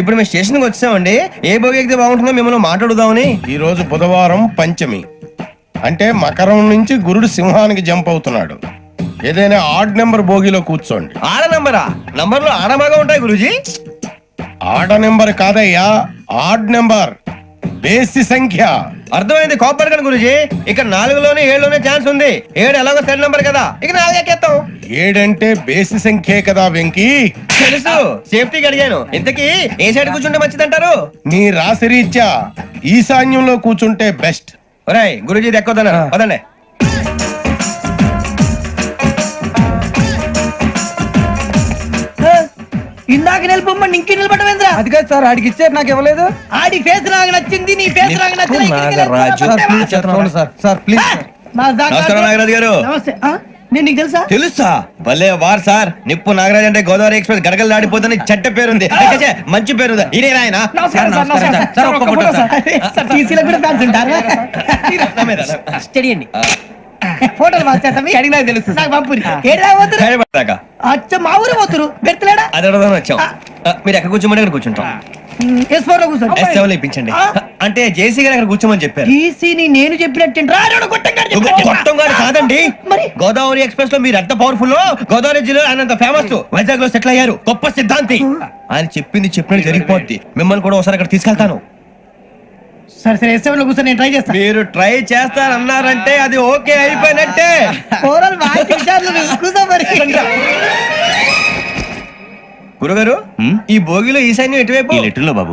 ఇప్పుడు మేము స్టేషన్ కి వచ్చామండి. ఏ బోగి ఎక్కితే బాగుంటుందో మిమ్మల్ని మాట్లాడుదామని. ఈ రోజు బుధవారం పంచమి, అంటే మకరం నుంచి గురుడు సింహానికి జంప్ అవుతున్నాడు. ఏదైనా ఆడ్ నెంబర్ బోగిలో కూర్చోండి. ఆడ నంబరా? నంబర్లు ఆడమాగా ఉంటాయి గురూజీ. ఆడ నెంబర్ కాదయ్యా, ఆడ్ నెంబర్, బేసి సంఖ్య. అర్థమైంది, కాపర్ కానీ గురూజీ. ఇక్కడ 4లోనే 7లోనే ఛాన్స్ ఉంది. 7 ఎలాగో సెల్ నంబర్ కదా, ఇక 4 ఎక్కేస్తాం. 7 అంటే బేసి సంఖ్యే కదా వెంకీ. తెలుసు, సేఫ్టీకి అడిగాను. ఇంతకీ ఏ సైడ్ కూర్చుంటే మంచిదంటారు? నీ రాశి రీత్యా ఈశాన్యంలో కూర్చుంటే బెస్ట్. ఒరేయ్ గురూజీ దెక్కొద్దన్నారు, పదండి. ఇందాక నిలబొమ్మని ఇంకే నిలబడమేంద్రా? అది కాదు సార్, ఆడికి ఇచ్చారు, నాకు ఇవ్వలేదు. ఆడి ఫేస్ నాకు నచ్చింది, నీ ఫేస్ నాకు నచ్చింది. Sir please. నమస్కారం నాగరాజు గారు. నమస్తే. నేను నీకు తెలుసా? తెలుసా? భలే వార్ సార్. నిప్పు నాగరాజ్ అంటే గోదావరి ఎక్స్ప్రెస్ గడగలు దాడిపోతుంది చెడ్డ పేరుంది. ఛే, మంచి పేరుంది. ఇదే ఆయన. నమస్కారం సార్, నమస్కారం సార్. ఒక్క ఫోటో సార్. సార్ టీసీలో కూడా ఫ్యాన్స్ ఉంటారా? స్టడీ అండి. ఫోటోలు మార్చేస్తాం, అడిగినా తెలుసు. నాకు పంపురి. ఏడా పోతురు? హైదరాబాద్. అచ్చ మా ఊరు పోతురు. బెర్తలేడా? అది అడగదామని వచ్చాం. మీరు ఎక్కడ కూర్చోమని అక్కడ కూర్చుంటాం. S4 లో కూర్చోండి. S7 లో ఇప్పించండి. అంటే జేసీ గారు అక్కడ కూర్చోమని చెప్పారు. టీసీని నేను చెప్పినట్టు గొప్పం గారు కాదండి, గోదావరి ఎక్స్ప్రెస్ లో మీరు ఎంత పవర్ఫుల్. గోదావరి జిల్లా ఆయన ఫేమస్. వైజాగ్ లో సెటిల్ అయ్యారు, గొప్ప సిద్ధాంతి. ఆయన చెప్పింది చెప్పినట్టు జరిగిపోద్ది. మిమ్మల్ని కూడా ఒకసారి అక్కడ తీసుకెళ్తాను. సరే సరే, S7 లో కూర్చొని నేను ట్రై చేస్తాను. మీరు ట్రై చేస్తారన్నారంటే అది ఓకే అయిపోయినట్టే. గురుగారు, ఈ భోగిలో ఈశాన్యం ఎటువైపు? లెటర్లో బాబు.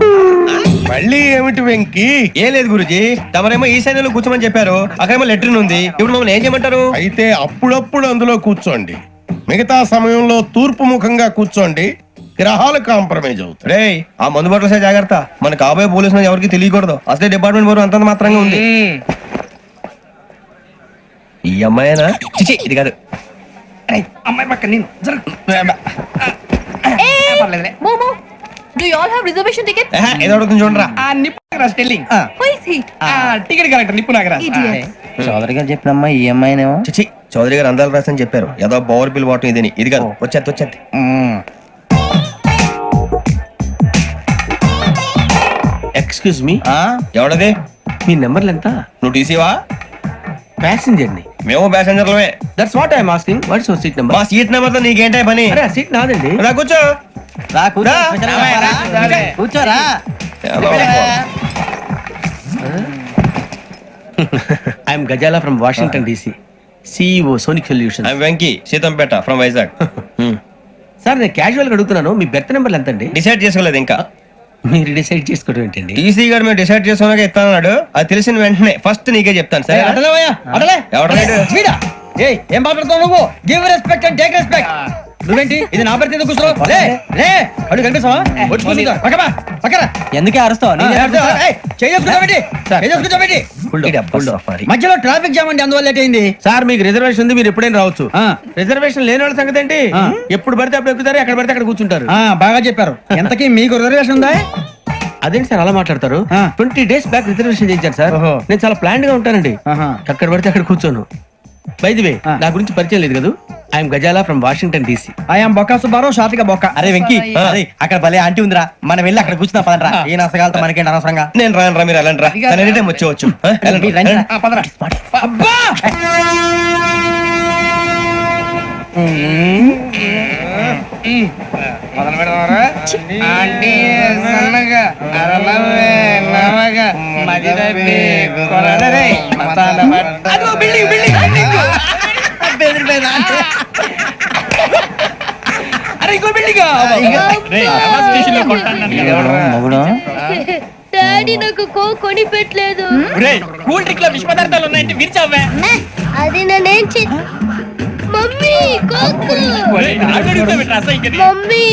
మళ్ళీ ఏమిటి వెంకీ? ఏం లేదు గురుజీ, తమరేమో ఈశాన్యంలో కూర్చోమని చెప్పారు, అక్కడేమో లెటర్ ఉంది. ఇప్పుడు మమ్మల్ని ఏం చేయమంటారు? అయితే అప్పుడప్పుడు అందులో కూర్చోండి, మిగతా సమయంలో తూర్పు ముఖంగా కూర్చోండి. గ్రహాలు కాంప్రమైజ్ అవుతాయి. రే, ఆ మందు బాటలసే జాగ్రత్త. మన కాబోయే పోలీసులు ఎవరికి తెలియకూడదు. అసలే డిపార్ట్మెంట్ బోర్ అంతంత మాత్రంగా ఉంది. ఈ అమ్మాయినా? చిచి, ఇది కాదు. అమ్మాయి పక్క నేను momo Do you all have reservation tickets? ఏదో అడుగుతుంది చూడరా. ఆ నిప్పు Nagaraj telling Who is he? Ticket collector నిప్పు నాగరాజ్ Idiot. చౌదరి గారు చెప్పినమ్మా ఈ అమ్మాయినేమో. చిచి చౌదరి గారు అందాలు రాసని చెప్పారు. ఏదో బోర్ బిల్ వాటం ఇదని. ఇది కాదు, వచ్చేది. Excuse me, ఎవడది? మీ నెంబర్లు ఎంత? నువ్వు టీసీవా? ప్యాసింజర్ ని. మేము ప్యాసెంజర్లమే. That's what I'm asking. What's your seat number? మా సీట్ నెంబర్ తో నీకేంటే పని? అరే సీట్ నాదండి. రా కూర్చో. రా కూర్చో. రా. కూర్చోరా. I'm Gazala from Washington DC, CEO Sonic Solution. I'm Venky, Seethampeta from Vizag. Sir నేను క్యాజువల్ గా అడుగుతున్నాను, మీ బెర్త్ నెంబర్లు ఎంత అండి? డిసైడ్ చేసుకోలేదు ఇంకా. మీరు డిసైడ్ చేసుకోవడం ఏంటండి? టీసీ గారు మేము డిసైడ్ చేసుకున్నాక ఇస్తానన్నాడు. అది తెలిసిన వెంటనే ఫస్ట్ నీకే చెప్తాను. సరే వీడా? ఏయ్, ఏం మాట్లాడుతావు నువ్వు? Give respect and take respect. నువ్వేంటి ఇది నా పరిస్థితి కూర్చో. లే లే, అడుగు కనిపిస్తావా? వచ్చి కూర్చో. పక్కమా పక్కరా. ఎందుకే అరుస్తావు? మధ్యలో ట్రాఫిక్ జామ్ అండి, అందువల్ల లేట్ అయింది. సార్ మీకు రిజర్వేషన్ ఉంది, మీరు ఎప్పుడైనా రావచ్చు. రిజర్వేషన్ లేని వాళ్ళ సంగతి ఏంటి? ఎప్పుడు పడితే అప్పుడు ఎక్కుతారు, ఎక్కడ పడితే అక్కడ కూర్చుంటారు. బాగా చెప్పారు. ఎంతకీ మీకు రిజర్వేషన్ ఉందా? అదేంటి సార్ అలా మాట్లాడతారు? 20 days బ్యాక్ రిజర్వేషన్ చేయించారు సార్. నేను చాలా ప్లాన్ గా ఉంటానండి. అక్కడ పడితే అక్కడ కూర్చోను. బై ది వే, నా గురించి పరిచయం లేదు కదా. I'm Gazala from Washington DC. I'm Bokka Subbarao, షార్ట్గా బొక్క. అరే వెంకీ, అక్కడ భలే ఆంటీ ఉందిరా, మనం వెళ్ళి అక్కడ కూర్చున్నా పదరా. ఏ నసగాలతో మనకేంటి అనవసరంగా. నేను రాను రా, మీరు వెళ్ళండి రా. తను ఎనీ టైం వచ్చేవచ్చు. అబ్బా డాడీ నాకు కొని పెట్టలేదు. కూల్ డ్రింక్ లో విష పదార్థాలు ఉన్నాయంటే విరిచావే. అది నేనేం మమ్మీ కోక్. మమ్మీ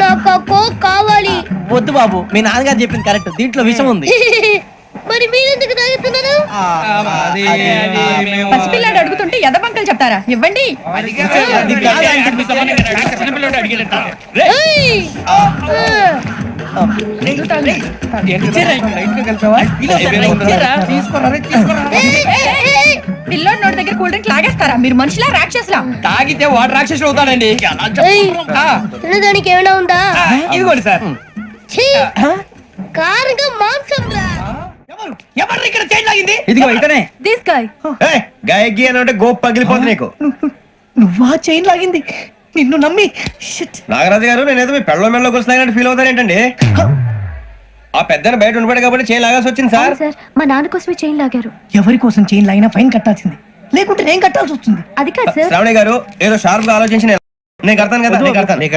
నాకు ఆ కోక్ కావాలి. వద్దు బాబు, మీ నాన్నగారు చెప్పింది కరెక్ట్, దీంట్లో విషయం ఉంది. మరి మీరెందుకు తాగుతున్నారు? పసిపిల్లాడు అడుగుతుంటే ఎదబంకలు చెప్తారా? ఇవ్వండి. ఏయ్! పిల్లోడి నోటి దగ్గర కూల్ డ్రింక్ లాగేస్తారా? మీరు మనుషులా రాక్షసులా? తాగితే వాడు రాక్షసుడు అవుతాడండి. ఏయ్! తినడానికి ఏమైనా ఉందా? ఇదిగోండి సార్. ఛీ! కారంగా మాంసం రా. ఎవరు ఇక్కడ చైన్ లాగింది? ఇదిగో ఇతనే. This guy. గాయకి అని అంటే గోప్ పగిలిపోతుంది నీకు. నువ్వా చైన్ లాగింది? నిన్ను నమ్మి. నాగరాజు గారు, నేనేదో మీ పెళ్ళ మెళ్ళ గురిసినట్టు ఫీల్ అవుతారేంటండి? ఆ పెద్దని బయట ఉండిపోయాడు కాబట్టి చేయి లాగాల్సి వచ్చింది సార్. సార్, మా నాన్న కోసమే చైన్ లాగారు. ఎవరి కోసం చైన్ లాగినా ఫైన్ కట్టాల్సింది, లేకుంటే నేను కట్టాల్సి వస్తుంది. అది కాదు సార్. శ్రావణి గారు ఏదో షార్ప్ గా ఆలోచించి నేను కడతాను కదా. నేను కడతాను. నేను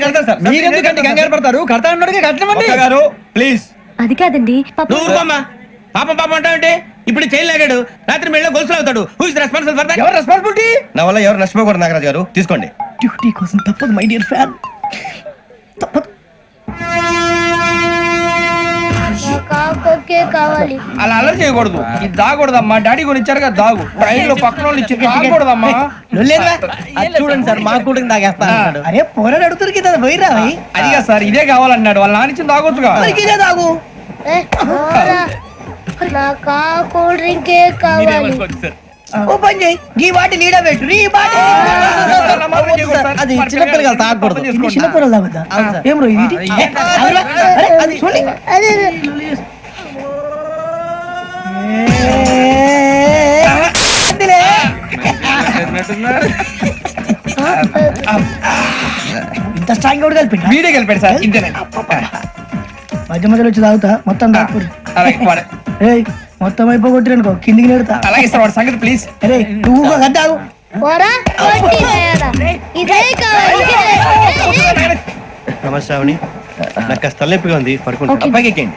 కడతాను సార్. మీరెందుకంటే కంగారు పడతారు? కడతా అన్నాడుగా, కట్టమండి. గారు ప్లీజ్. అది కాదండి పాపం. నువ్వు ఊరుకోమ్మా. పాపం పాపం అంటావంటే ఇప్పుడు చైన్ లాగాడు, రాత్రి మెళ్ళ గొలుసులు అవుతాడు. Who is responsible for that? ఎవరు రెస్పాన్సిబిలిటీ? నా వల్ల ఎవరు నష్టపోకూడదు నాగరాజు గారు, తీసుకోండి. డ్యూటీ కోసం తప్పదు మై డియర్ ఫ్యాన్, తప్పదు. కావాలి. అలా అలర్ చేయకూడదు. ఇది దాగకూడదమ్మా. డాడీ కొని ఇచ్చారు కదా దాగు. ట్రైన్ లో పక్కన వాళ్ళు ఇచ్చి దాగకూడదమ్మా. చూడండి సార్, మా కూడా తాగేస్తా. అరే పోరాడు అడుగుతారు కదా, పోయిరా. అదిగా సార్, ఇదే కావాలన్నాడు. వాళ్ళ నానిచ్చింది తాగొచ్చుగా. ఇదే తాగు. నాకు కూల్ డ్రింకే కావాలి. ఓ పని చేయి, ఈ బాటి లీడ పెట్టు. ఈ బాటి అది చిన్నపిల్లలు తాగకూడదు. చిన్నపిల్లలు తాగుతా. ఏం రో ఇది? అది చూడండి. అదే ఇంత స్ట్రాంగ్ కూడా కలిపి వీడే కలిపాడు సార్. ఇంతనే మధ్య మధ్యలో వచ్చి తాగుతా మొత్తం తాగుతుంది. మొత్తం అయిపోగొట్టిరనుకో కిందికి నేడుతా. అలాగే సార్, వాడి సంగతి ప్లీజ్. అరే నువ్వు తాగు. ఇదే కావాలి. నమస్తే శ్రావణి, నాకు కాస్త తలెప్పిగా ఉంది, పడుకుంటా. అబ్బాయికి ఎక్కండి.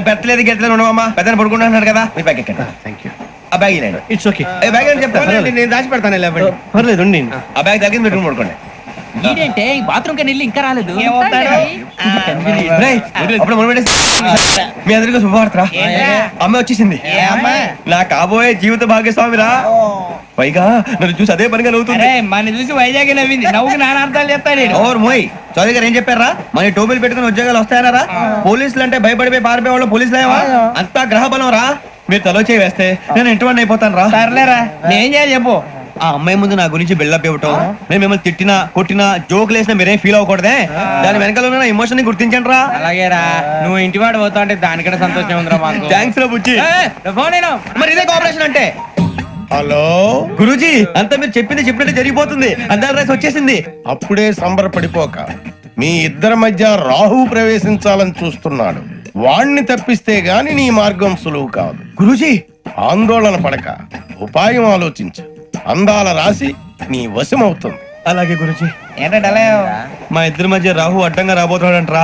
పెట్టలేదు గెట్టలేదు ఉండవమ్మా. పెద్దని పడుకుంటున్నాడు కదా, మీ బ్యాగ్ ఎక్కండి. Thank you. ఆ బ్యాగ్ ఇలాండి. It's okay. బ్యాగ్ అని చెప్తాను, నేను దాచి పెడతాను. పర్లేదు ఉండి. ఆ బ్యాగ్ తగ్గింది పెట్టుకుని పడుకోండి. ఏంటంటే బాత్రూమ్ కని వెళ్ళి ఇంకా రాలేదు రేయ్, అప్పుడు మొదలు పెట్టేసి. మీ అందరికీ శుభవార్తరా. అమ్మ వచ్చేసింది. నా కాబోయే జీవిత భాగ్యస్వామిరా. పైగా నన్ను చూసి అదే పనిగా నవ్వుతుంది. మన చూసి వైజాగ్ నవ్వింది నవ్వుకి నాన్న అర్థాలు చెప్తాడు ఓర్ మోయ్, చౌదరి గారు ఏం చెప్పారా? మన టోబీలు పెట్టుకుని ఉద్యోగాలు వస్తాయనరా? పోలీసులు అంటే భయపడిపోయి పారిపోయే వాళ్ళు పోలీసులు ఏవా? అంతా గ్రహ బలం రా. మీరు తలో చేయి వేస్తే నేను ఇంటివాడిని అయిపోతాను రా. సర్లేరా నేం చేయాలి చెప్పు. ఆ అమ్మాయి ముందు నా గురించి బిల్డప్ ఇవ్వటం, నేను మిమ్మల్ని తిట్టినా కొట్టినా జోకులు వేసినా మీరేం ఫీల్ అవ్వకూడదే. దాని వెనకాల ఉన్న ఎమోషన్ ని గుర్తించండి రా. అలాగేరా నువ్వు ఇంటి వాడు పోతా అంటే దానికంటే సంతోషం ఉందిరా మాకు. థ్యాంక్స్ రా బుజ్జి. ఫోన్ నేను మరి ఇదే కోఆపరేషన్ అంటే. హలో, గురూజీ, అంతా మీరు చెప్పింది చెప్పినట్టు జరిగిపోతుంది. అందాల రైస్ వచ్చేసింది. అప్పుడే సంబరపడిపోక మీ ఇద్దరి మధ్య రాహు ప్రవేశించాలని చూస్తున్నాడు. వాణ్ణి తప్పిస్తే గాని నీ మార్గం సులువు కాదు. గురూజీ, ఆందోళన పడక ఉపాయం ఆలోచించు. అందాల రాశి నీ వశమవుతుంది. అలాగే గురూజీ. ఏంటంటే మా ఇద్దరి మధ్య రాహు అడ్డంగా రాబోతున్నాడంట్రా.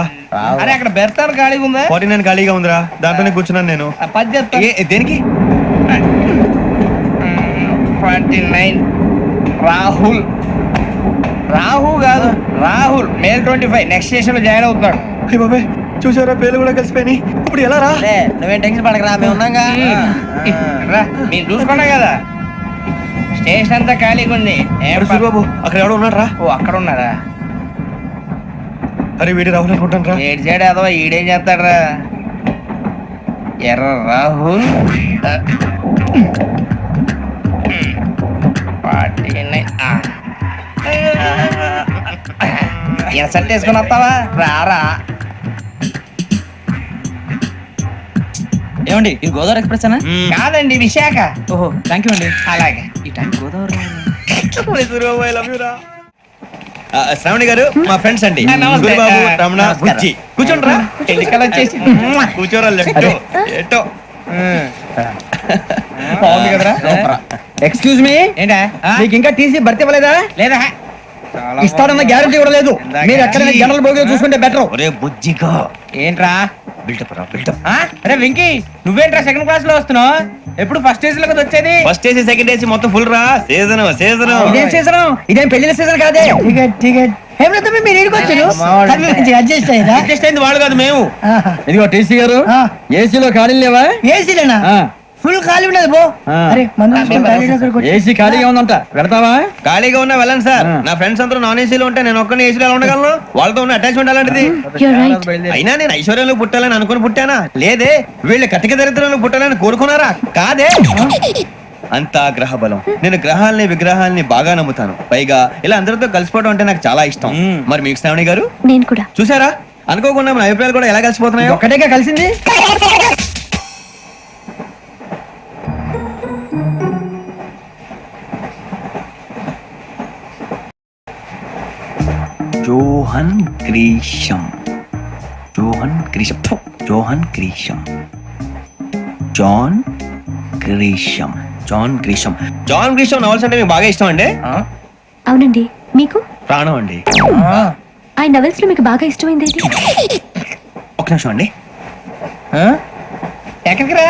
అరే అక్కడ బెర్తాను ఖాళీగా ఉందా? 49 ఖాళీగా ఉందిరా, దాంట్లోనే కూర్చున్నాను నేను. పది చెప్తా. దేనికి? 29 రాహుల్. రాహు కాదు రాహుల్. మే 25 నెక్స్ట్ స్టేషన్ లో జాయిన్ అవుతున్నాడు. అయ్య బాబాయ్, చూసారా పేర్లు కూడా కలిసిపోయినాయి. ఇప్పుడు ఎలా రా? నువ్వేం టెన్షన్ పడకరా, మేము ఉన్నాగా. రా మీరు చూసుకున్నా కదా స్టేషన్ అంతా ఖాళీగా ఉంది. సూరిబాబు, అక్కడ ఎవడో ఉన్నాడు రా. ఓ అక్కడ ఉన్నారా? అరే వీడి రాహుల్ అనుకుంటాను రా. ఏడు చేయడం అదో ఈడేం చేస్తాడరా? ఎర్ర రాహుల్ 49. ఇన్సర్ట్ వేసుకుని వస్తావా? రారా. ఏమండి ఇది గోదావరి ఎక్స్ప్రెస్ అనా? కాదండి విశాఖ. ఓహో థ్యాంక్ యూ అండి. అలాగే ఈ time Godavari Suribabu, I love you రా. శ్రావణి గారు మా ఫ్రెండ్స్ అండి. నమస్తే. గురుబాబు, రమణ, నమస్కారం. బుజ్జి. కూర్చోండి రా. ఎన్నికలు వచ్చేసి కూర్చోరా. లెఫ్ట్ ఎటో. బాగుంది కదరా? ఎక్స్క్యూజ్ మీ, ఏంటా? మీకు ఇంకా టీసీ భర్తీ ఇవ్వలేదా? లేదా ఇస్తాడన్న గ్యారంటీ కూడా లేదు. మీరు ఎక్కడైనా జనరల్ బోగిలో చూసుకుంటే బెటర్. ఒరే బుజ్జిగా, ఏంట్రా? బిల్డప్ రా, బిల్డప్. అరే వెంకీ, నువ్వేంట్రా సెకండ్ క్లాస్ లో వస్తున్నావు? ఎప్పుడు ఫస్ట్ ఏజ్ లో కదా వచ్చేది? ఫస్ట్ ఏసీ సెకండ్ ఏసీ మొత్తం ఫుల్ రా. Season season. ఇదేం సీజన్? ఇదేం పెళ్లిన సీజన్ కాదే. టికెట్ టికెట్ ఏమిటో మీరు ఇరుకొచ్చారు అడ్జస్ట్ అయ్యారా? అడ్జస్ట్ అయింది వాళ్ళు కాదు, మేము. ఇదిగో టీసీ గారు, ఏసీలో ఖాళీ లేవా? ఏసీలేనా? ఫుల్ ఖాళీ ఉండదు బో. అరే ఏసీ ఖాళీగా ఉందంట, పెడతావా? ఖాళీగా ఉన్నా వెళ్ళండి సార్. నా ఫ్రెండ్స్ అందరూ నాన్ ఏసీలో ఉంటే నేను ఒక్కనే ఏసీలో ఎలా ఉండగలను? వాళ్ళతో ఉన్న అటాచ్మెంట్ అలాంటిది. అయినా నేను ఐశ్వర్యంలో పుట్టాలని అనుకుని పుట్టానా? లేదే. వీళ్ళు కటిక దరిద్రంలో పుట్టాలని కోరుకున్నారా? కాదే. అంతా గ్రహ బలం. నేను గ్రహాలని విగ్రహాలని బాగా నమ్ముతాను. పైగా ఇలా అందరితో కలిసిపోవడం అంటే నాకు చాలా ఇష్టం. మరి మీకు శ్రావణి గారు? నేను కూడా. చూసారా, అనుకోకుండా మన అభిప్రాయాలు కూడా ఎలా కలిసిపోతున్నాయో. ఒక్కటేగా కలిసింది. Johan Grisham. Johan Grisham. ఫు, Johan Grisham. John Grisham. John Grisham. John Grisham novels అంటే మీకు బాగా ఇష్టం అండి? అవునండి. మీకు? ప్రాణం అండి. ఆ నవెల్స్ లో మీకు బాగా ఇష్టమైంది ఏంటి? ఒక నిమిషం అండి. ఎక్కడికి రా?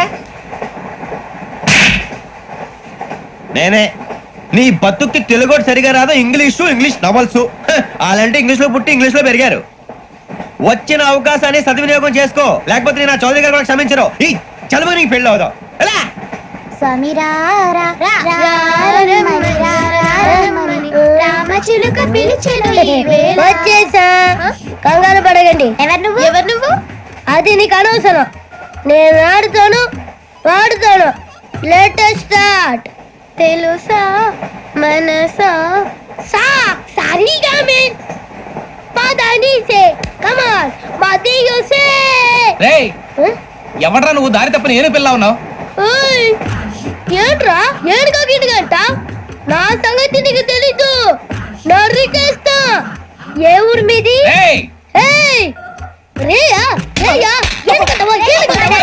నేనే. నీ బతుక్కి తెలుగు సరిగా రాదు, ఇంగ్లీష్ నవల్స్. అలాంటి ఇంగ్లీష్ లో పుట్టి ఇంగ్లీష్ లో పెరిగారు. వచ్చిన అవకాశాన్ని సద్వినియోగం చేసుకో, లేకపోతే నేను చౌదరి గారు కూడా క్షమించరు. ఈ చదువు నీకు పెళ్ళి అవుదాం. ఎలా? వచ్చేసా, కంగారు పడగండి. ఎవరు నువ్వు? అది నీకు అనవసరం. నేను ఆడుతాను, వాడుతాను. Latest start. తెలుసా మనసా సా సారీగా మీన్ పదని సే కమాన్ మదియో సే. రేయ్ ఎవడ్రా నువ్వు? దారి తప్పని ఏను పిల్ల ఉన్నావు? ఓయ్ ఏంట్రా ఏడుగా గిడుగంట? నా సంగతి నీకు తెలీదు. నరికేస్తా. ఏ ఊరు మీది? ఏయ్ ఏయ్ రేయా రేయా ఏడుగంటవా ఏడుగంటవా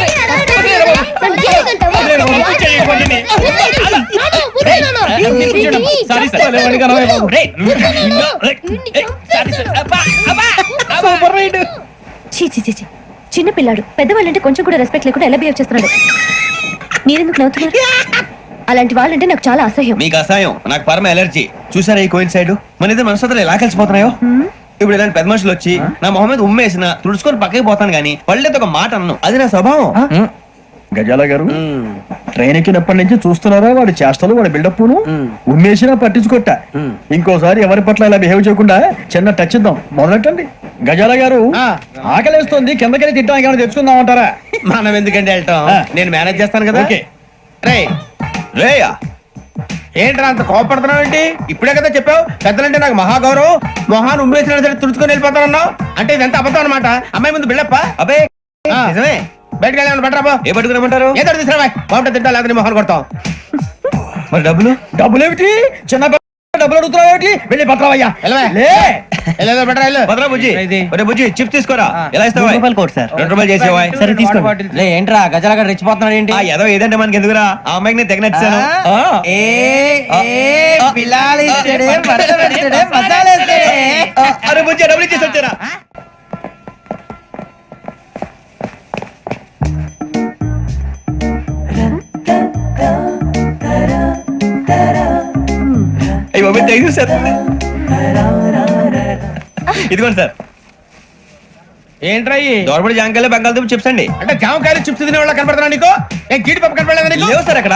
చిన్న పిల్లాడు. పెద్దవాళ్ళంటే కొంచెం కూడా రెస్పెక్ట్ లేకుండా ఎలా బిహేవ్ చేస్తున్నాడు? మీరెందుకు నవ్వుతున్నారు? అలాంటి వాళ్ళంటే నాకు చాలా అసహ్యం. మీకు అసహాయం, నాకు పరమ ఎలర్జీ. చూసారా ఈ కోయిన్ సైడ్ మన ఇద్దరు మనసులో ఎలా కలిసిపోతున్నాయో. ఇప్పుడు ఇలాంటి పెద్ద మనుషులు వచ్చి నా మొహం మీద ఉమ్మేసిన తుడుచుకొని పక్కకి పోతాను గానీ పళ్ళేతో ఒక మాట అన్ను, అది నా స్వభావం. గజాల గారు ట్రైన్ ఎక్కినప్పటి నుంచి చూస్తున్నారా వాడి చేష్టలు, వాడి బిల్డప్ ఉమ్మేసినా పట్టించుకోట. ఇంకోసారి ఎవరి పట్ల ఇలా బిహేవ్ చేయకుండా చిన్న టచ్ ఇద్దాం, మొదలెట్టండి. గజాల గారు ఆకలేస్తుంది, కిందకెళ్ళి తింటానికి ఏమైనా తెచ్చుకుందాం అంటారా? మనం ఎందుకంటే వెళ్తాం, నేను మేనేజ్ చేస్తాను కదా. ఓకే. రేయా ఏంట్రా అంత కోపడుతున్నావు ఏంటి? ఇప్పుడే కదా చెప్పావు పెద్దలంటే నాకు మహాగౌరవం, మొహాన్ని ఉమ్మేసిన సరే తుడుచుకొని వెళ్ళిపోతానన్నావు. అంటే ఇదంతా అబద్ధం అనమాట. అమ్మాయి ముందు బిళ్ళప్ప. అబ్బే నిజమే. బయటకు వెళ్ళామని బట్రాబో. ఏ పట్టుకురమ్మంటారు? ఏదో తీసుకురా బాగుంటుంది, తింటా లేకపోతే మొహాన్ని కొడతాం. మరి డబ్బులు? డబ్బులు ఏమిటి? చిన్న డబ్బులు అడుగుతున్నావు ఏమిటి? వెళ్ళి పట్టరావయ్యా. భద్రా బుజ్జి, ఒరే బుజ్జి చిప్స్ తీసుకోరా. ఎలా ఇస్తావా? సార్ 2 రూపాయలు చేసేవా? సరే తీసుకోండి. ఏంట్రా గజాల గారు రెచ్చిపోతున్నాడు ఏంటి? ఏదో ఏదంటే మనకి ఎందుకురా, ఆ అమ్మాయికి నేను తెగ నచ్చాను. అరే బుజ్జి డబ్బులు ఇచ్చేసి వచ్చారా? అయ్యో సార్, ఇదిగోండి సార్. ఏంట్రా దోరబడి జామకాయలు బంగాళదుంప చిప్స్ అండి. అంటే జామకాయలు చిప్స్ తినే వాళ్ళ కనపడుతున్నా నీకు? ఏం జీడిపప్పు కనపడలేదా నీకు? లేవు సార్ అక్కడ.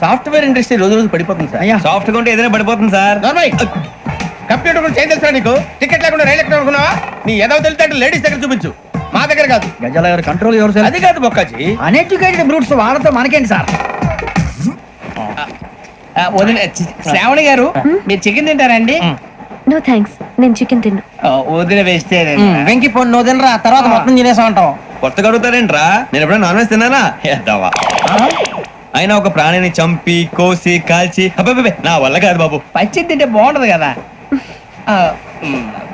సాఫ్ట్వేర్ ఇండస్ట్రీ రోజు రోజు పడిపోతుంది సార్. సాఫ్ట్ గా ఉంటే ఏదైనా పడిపోతుంది సార్. కంప్యూటర్ గురించి ఏం తెలుసా నీకు? టికెట్ లేకుండా రైలు ఎక్కడ అనుకున్నావా? నీ ఏదో తెలితే లేడీస్ దగ్గర చూపించు, మా దగ్గర కాదు. గజాల గారు కంట్రోల్ ఎవరు సార్? అది కాదు బొక్కాజీ, అన్ఎడ్యుకేటెడ్ బ్రూట్స్ వాళ్ళతో మనకేంటి సార్? శ్రావణి గారు మీరు చికెన్ తింటారండి? నో థ్యాంక్స్, నేను చికెన్ తిన్నా. వదిన వేస్తే వెంకి పొన్ను నువ్వు తినరా, తర్వాత మొత్తం తినేసా ఉంటాం. కొత్తగా అడుగుతారేంట్రా? నేను ఎప్పుడైనా నాన్ వెజ్ తిన్నానా? ఎద్దావా. అయినా ఒక ప్రాణిని చంపి కోసి కాల్చి అబ్బే నా వల్ల కాదు బాబు. పచ్చి తింటే బాగుంటది కదా.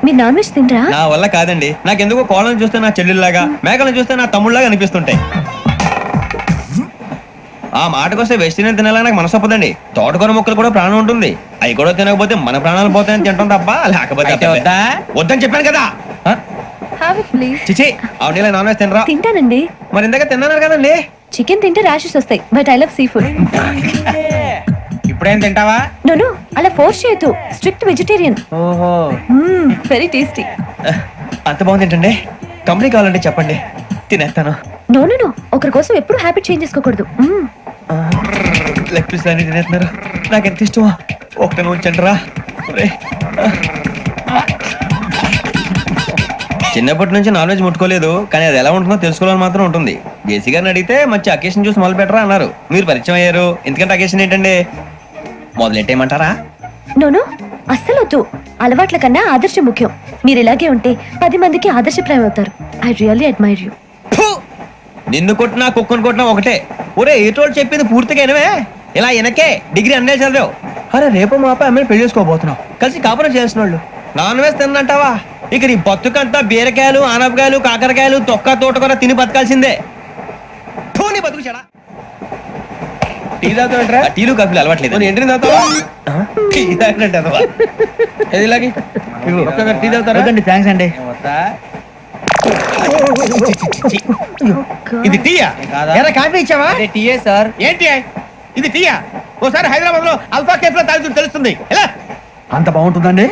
మీరు నాన్ వెజ్ తినరా? నా వల్ల కాదండి. నాకెందుకో కోళ్ళను చూస్తే నా చెల్లెల్లాగా, మేకలను చూస్తే నా తమ్ముళ్ళలాగా అనిపిస్తుంటాయి. ఆ మాటకొస్తే వెస్టిరియన్ తినాలని నాకు మనసు ఒప్పదండి. తోటకూర మొక్కలు కూడా ప్రాణం ఉంటుంది, అవి కూడా తినకపోతే మన ప్రాణాలు పోతాయని తింటాం తప్ప లేకపోతే వద్దని చెప్పాను కదా. చిచి అవునీ నాన్ వెజ్ తినరా? తింటానండి. మరి ఇందాక తిన్నాను కదండి. చికెన్ తింటే ర్యాషెస్ వస్తాయి, but I love sea food. ఇప్పుడేం తింటావా? నో అలా ఫోర్స్ చేయొద్దు, స్ట్రిక్ట్ వెజిటేరియన్. ఓహో, వెరీ టేస్టీ. అంత బాగుంది ఏంటండి? కంపెనీ కావాలంటే చెప్పండి, తినేస్తాను. నో ఒకరి కోసం ఎప్పుడు హ్యాబిట్ చేంజ్ చేసుకోకూడదు. లెగ్ పీస్ అన్ని తినేస్తున్నారు, నాకు ఎంత ఇష్టమో. ఒకటి ఉంచండి రా. చిన్నప్పటి నుంచి నాన్ వెజ్ ముట్టుకోలేదు, కానీ అది ఎలా ఉంటుందో తెలుసుకోవాలని మాత్రం ఉంటుంది. జేసీ గారిని అడిగితే మంచి అకేషన్ చూసి మొదలు పెట్టరా అన్నారు. మీరు పరిచయం అయ్యారు, ఎందుకంటే అకేషన్ ఏంటండి? మొదలెట్టేయమంటారా? నో అస్సలు వద్దు. అలవాట్ల కన్నా ఆదర్శం ముఖ్యం. మీరు ఇలాగే ఉంటే 10 మందికి ఆదర్శప్రాయం అవుతారు. I really admire you. నిన్ను కొట్టినా కుక్కను కొట్టినా ఒకటే. ఒరే ఏటోళ్ళు చెప్పింది పూర్తిగా వినవే. ఇలా వెనకే డిగ్రీ అన్నే చదివావు. అరే రేపు మా అబ్బాయి అమ్మాయిని పెళ్లి చేసుకోబోతున్నావు, కలిసి కాపురం చేసిన వాళ్ళు నాన్ వెజ్ తిన్నంటావా? ఇక నీ బతుకంతా బీరకాయలు, ఆనపకాయలు, కాకరకాయలు, తొక్క తోట కూడా తిని బతకాల్సిందే. నీ బతుకు చెడా. టీ తాగుతావంటరా? టీలు కాఫీలు అలవాట్లేదు. ఏంటి తాగుతావా? టీ తాగినట్టు అదవా. ఏది ఇలాగే టీ తాగుతారా? థ్యాంక్స్ అండి. ఇది టీయా? కాఫీ ఇచ్చావా? టీయే సార్. ఏంటి ఇది టీయా? ఓసారి హైదరాబాద్ లో అల్ఫా కేఫ్ లో తాగుతూ తెలుస్తుంది. ఎలా అంత బాగుంటుందండి?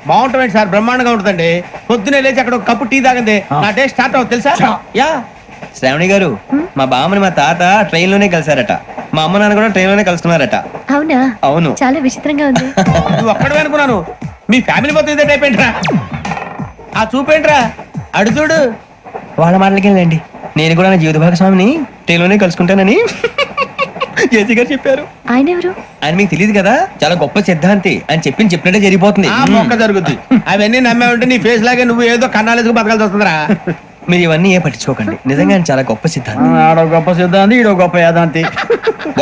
బాగుంటుంది సార్, బ్రహ్మాండంగా ఉంటుందండి. పొద్దునే లేచి అక్కడ ఒక కప్పు టీ తాగింది నా డే స్టార్ట్ అవుతుంది తెలుసా? యా శ్రావణి గారు, మా బామ్మని మా తాత ట్రైన్ లోనే కలిసారట, మా అమ్మ నాన్న కూడా ట్రైన్ లోనే కలుసుకున్నారట. అవునా? అవును. చాలా విచిత్రంగా ఉంది. నువ్వు ఒక్కడే అనుకున్నాను, మీ ఫ్యామిలీ మొత్తం ఇదే టైప్ ఏంట్రా? ఆ చూపేంట్రా అడు చూడు. వాళ్ళ మాటలకి వెళ్ళండి, నేను కూడా నా జీవిత భాగస్వామిని ట్రైన్ లోనే కలుసుకుంటానని జేసీ గారు చెప్పారు. ఆయన ఎవరు? ఆయన మీకు తెలియదు కదా, చాలా గొప్ప సిద్ధాంతి అని చెప్పినట్టే జరిగిపోతుంది. మొక్క జరుగుద్ది. అవన్నీ నమ్మే ఉంటే నీ ఫేస్ లాగే నువ్వు ఏదో కన్నాలేసుకు బతకాల్సి వస్తుందిరా. మీరు ఇవన్నీ ఏ పట్టించుకోకండి, నిజంగా ఆయన చాలా గొప్ప సిద్ధాంతి. ఆడో గొప్ప సిద్ధాంతి, ఈడో గొప్ప యాదాంతి.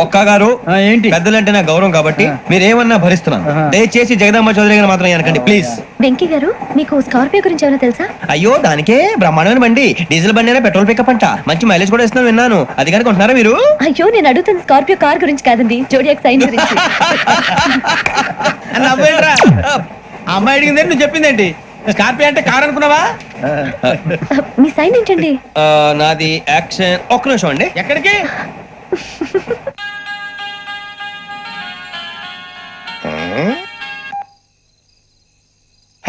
ఒక్క గారు ఏంటి? పెద్దలంటే నా గౌరవం కాబట్టి మీరు ఏమన్నా భరిస్తున్నాను. దయచేసి జగదాంబ చౌదరి గారు మాత్రం అనకండి ప్లీజ్. వెంకీ గారు, మీకు స్కార్పియో గురించి ఏమైనా తెలుసా? అయ్యో దానికే బ్రహ్మాండమైన బండి, డీజిల్ బండి అయినా పెట్రోల్ పికప్ అంట, మంచి మైలేజ్ కూడా ఇస్తున్నాను విన్నాను. అది కనుక ఉంటున్నారా మీరు? అయ్యో నేను అడుగుతున్న స్కార్పియో కార్ గురించి కాదండి, జోడియాక్ సైన్ గురించి. ఆ అమ్మాయి అడిగింది నువ్వు చెప్పిందేంటి? స్కార్పియో అంటే కారు అనుకున్నావా? మీ సైన్ ఏంటండి? నాది యాక్షన్. ఒక్క నిమిషం అండి. ఎక్కడికి?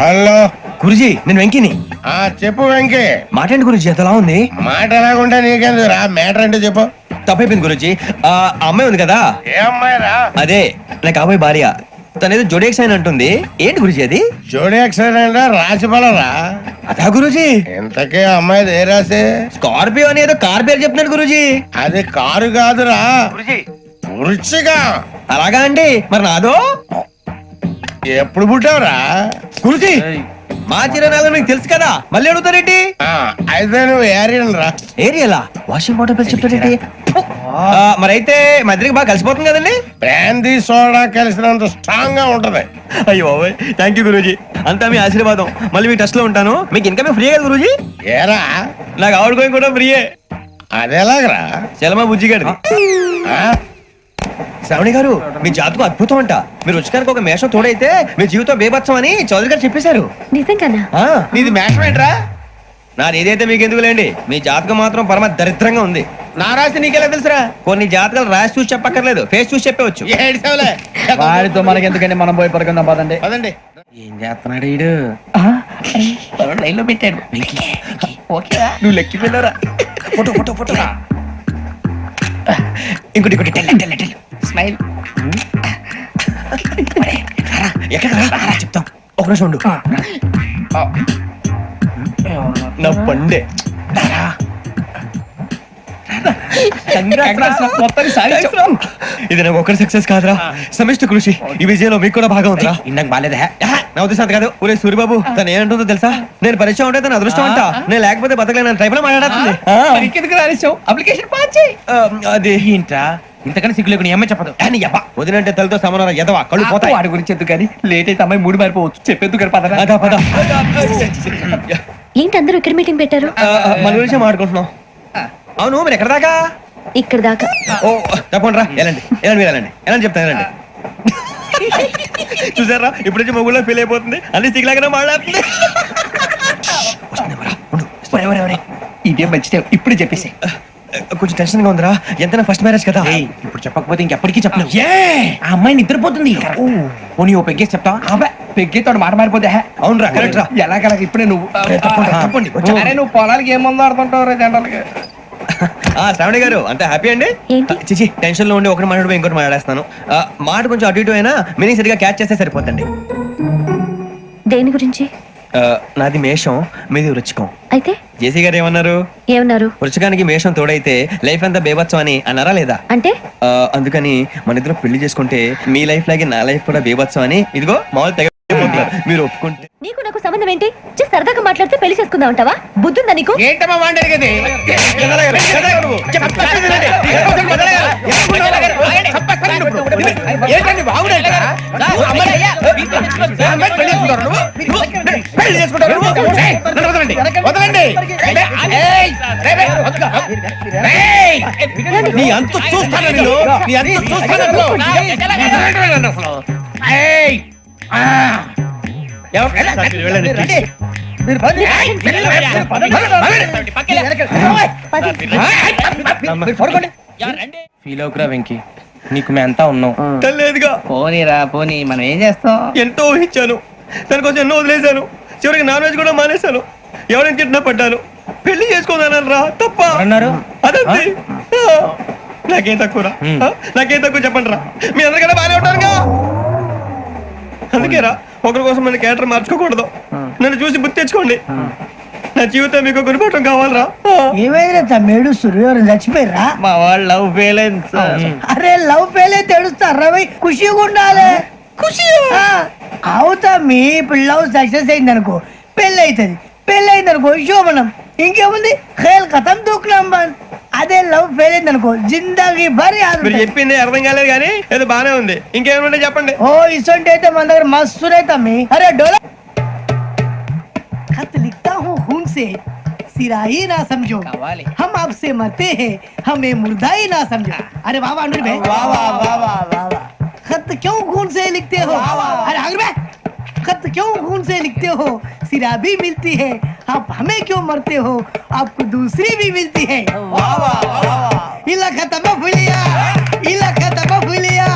హలో గురుజీ నేను వెంకిని. చెప్పు వెంకీ. మాట్లాడండి గురుజీ, ఎంతలా ఉంది? మాట ఎలాగుంటా నీకెందుకు రా, మ్యాటర్ అంటే చెప్పు. తప్పైపోయింది గురుజీ. ఆ అమ్మాయి ఉంది కదా, ఏ అమ్మాయి రా? అదే నా కాబోయే భార్య. తనేదో జోడేక్స్ అని అంటుంది. ఏంటి గురుజీ అది? జోడి యాక్సిడెంట్ రాసి పడరా? అదా గురుజీ. ఇంతకీ అమ్మాయి ఏ రాసి? స్కార్పియో అని ఏదో కార్ పేరు చెప్తున్నాడు గురుజీ. అది కారు కాదురా, వృచ్చిగా. అలాగా అండి, మరి నాదో? ఎప్పుడు పుట్టావురా? గురుజీ మా చిరనాలు మీకు తెలుసు కదా, మళ్ళీ అడుగుతారేంటి? అయితే నువ్వు ఏరియన్ రా. ఏరియలా? వాషింగ్ వాటర్ పేరు చెప్తారేంటి? మరైతే మా ఇద్దరికి బాగా కలిసిపోతుంది కదండి. బ్రాందీ సోడా కలిసినంత స్ట్రాంగ్ గా ఉంటది. అయ్యో థ్యాంక్ యూ గురూజీ, అంతా మీ ఆశీర్వాదం. మళ్ళీ మీ టచ్ లో ఉంటాను. మీకు ఇంకా ఫ్రీ కదా గురూజీ? ఏరా నాకు ఆవిడ గోయింగ్ కూడా ఫ్రీయే. అదేలాగరా? చలమా బుజ్జి గారిది. శ్రావణి గారు మీ జాతకు అద్భుతం అంట. మీరు రుచికానికి ఒక మేషం తోడైతే మీ జీవితం బేబత్సం అని చౌదరి గారు చెప్పేశారు. నిజంగానా? నీది మేషం ఏంట్రా? నాది ఏదైతే మీకు ఎందుకు లేండి, మీ జాతకం మాత్రం పరమ దరిద్రంగా ఉంది. నా రాసి నీకెలా తెలుసురా? కొన్ని జాతకాలు రాసి చూసి చెప్పక్కర్లేదు, ఫేస్ చూసి చెప్పవచ్చు. ఏడ్చావులే. వాడితో మనకి ఎందుకండి, మనం పోయి పడుకుందాం పదండి. పదండి. ఏం చేస్తున్నాడు ఈడు? లైన్ లో పెట్టాడు. ఓకేరా? నువ్వు లెక్కిపోయినారా? Photo photo photo. ఇంకోటి ఇంకోటి టెల్ స్మైల్. ఎక్కడ చెప్తాం. ఒక నిమిషం ఉండు. నా పండే ఇది నాకు ఒకరి సక్సెస్ కాదురా, సమిష్టి కృషి. ఈ విజయంలో మీకు కూడా భాగం ఉందిరా. ఇందాక బాలేదా? నా ఉద్దేశం కాదు. ఊరే సూర్యబాబు తను ఏమంటుందో తెలుసా? నేను పరిచయం ఉంటే తన అదృష్టం అంట. నేను లేకపోతే బతకలేను టైప్ లో మాట్లాడుతుంది. ఇంకెందుకు రాలేసావు? అప్లికేషన్ పాస్ చేయి. అది ఏంట్రా ఇంతకన్నా సిగ్గు లేకుండా ఏమై చెప్పదు. వదినంటే తలతో సమానం ఎదవా, కళ్ళు పోతాయి. వాడి గురించి ఎందుకు కానీ లేట్ అయితే అమ్మాయి మూడు మారిపోవచ్చు. చెప్పేందుకు కానీ పద. అదా పద. ఏంటి అందరూ ఇక్కడ మీటింగ్ పెట్టారు? మన గురించి మాట్లాడుకుంటున్నాం. అవును మీరు ఎక్కడ దాకా? ఇక్కడ దాకా. ఓ తప్పకుండా రా, వెళ్ళండి వెళ్ళండి, మీరు వెళ్ళండి వెళ్ళండి, చెప్తాను వెళ్ళండి. చూసారా ఇప్పుడు నుంచి మొగుల్లో ఫీల్ అయిపోతుంది, అన్ని సిగ్లాగానే మాట్లాడుతుంది. ఇదే మంచిదే, ఇప్పుడు చెప్పేసి. కొంచెం టెన్షన్ గా ఉందిరా, ఎంతైనా ఫస్ట్ మ్యారేజ్ కదా. ఇప్పుడు చెప్పకపోతే ఇంకెప్పటికీ చెప్పలేవు. ఆ అమ్మాయి నిద్రపోతుంది. పోనీ ఓ పెగ్గేసి చెప్తావా? పెగ్గేతో మాట మారిపోతే. అవునరా, కరెక్ట్ రా. ఎలాగలా ఇప్పుడే నువ్వు తప్పండి. అరే నువ్వు పొలాలకి ఏం మందు ఆడుతుంటావు రే జనరల్ గా. శ్రావణి గారు అంతే హ్యాపీ అండి? చిచి టెన్షన్ లో ఉండి ఒకటి మాట్లాడిపోయి ఇంకోటి మాట్లాడేస్తాను. మాట కొంచెం అటు ఇటు అయినా మీనింగ్ సరిగా క్యాచ్ చేస్తే సరిపోతండి. దేని గురించి? నాది మేషం, మీది వృచ్చికం. అయితే జేసీ గారు ఏమన్నారు? ఏమన్నారు? వృచ్చికానికి మేషం తోడైతే లైఫ్ అంతా బేబత్సం అని అన్నారా లేదా? అంటే అందుకని మన ఇద్దరు పెళ్లి చేసుకుంటే మీ లైఫ్ లాగే నా లైఫ్ కూడా బేబత్సం అని ఇదిగో మామూలు తెగ మీరు ఒప్పుకుంటే. నీకు నాకు సంబంధం ఏంటి? సరదాగా మాట్లాడితే పెళ్లి చేసుకుందాం అంటావా? బుద్ధుందా నీకు? ఏంటమ్మా మాట్లాడేది? నీ అంత చూస్తాను నేను, నీ అంత చూస్తాను. ఫీల్ అవుకురా వెంకీ, నీకు మేమంతా ఉన్నాం. తెలియదుగా. పోనీరా పోనీ, మనం ఏం చేస్తాం? ఎంతో ఊహించాను, దానికోసం ఎన్నో వదిలేశాను. చివరికి నాన్ వెజ్ కూడా మానేశాను. ఎవరైనా తిట్టినా పడ్డాను. పెళ్లి చేసుకోదానని రా తప్ప అన్నారు. అదంతే. నాకేం తక్కువ రా, నాకేం తక్కువ చెప్పండి రా. మీ అందరికన్నా బాగానే ఉంటారుగా. అందుకే రా, ఒకరి కోసం మన క్యారెక్టర్ మార్చుకోకూడదు. నన్ను చూసి గుర్తు తెచ్చుకోండి. నా జీవితం మీకు గురిపటం కావాలరా. ఏమైనా తమ్మేడు సూర్యవరం చచ్చిపోయిరా? మా వాళ్ళు లవ్ ఫెయిల్ అయింది సార్. అరే లవ్ ఫెయిల్ అయితే ఏడుస్తారా? ఖుషిగా ఉండాలి. ఖుషి అవుతా. మీ ఇప్పుడు లవ్ సక్సెస్ అయింది అనుకో, పెళ్ళి అవుతుంది. పెళ్ళి అయింది అనుకో శోభనం. ఇంకేముంది, ఖేల్ కథం దూకునాం బంద్. అదే లవ్ ఫెయిల్ అయింది అనుకో జిందాగీ భారీ. మీరు చెప్పింది అర్థం కాలేదు కానీ ఏదో బానే ఉంది. ఇంకేమైనా చెప్పండి. ఓ ఇసొంటి అయితే మన దగ్గర మస్తు తమ్మి. అరే డోలా खत लिखता हूँ खून से, सिरा ही ना समझो, हम आपसे मरते हैं, हमें मुर्दा ही ना समझो. अरे वाह वाह अनुर भाई, वाह वाह वाह वाह वाह. खत क्यों खून से लिखते हो? अरे अनुर भाई खत क्यों खून से लिखते हो? सिरा भी मिलती है, आप हमें क्यों मरते हो? आपको दूसरी भी मिलती है। इला खत्म फुलिया, इला खत्म फुलिया,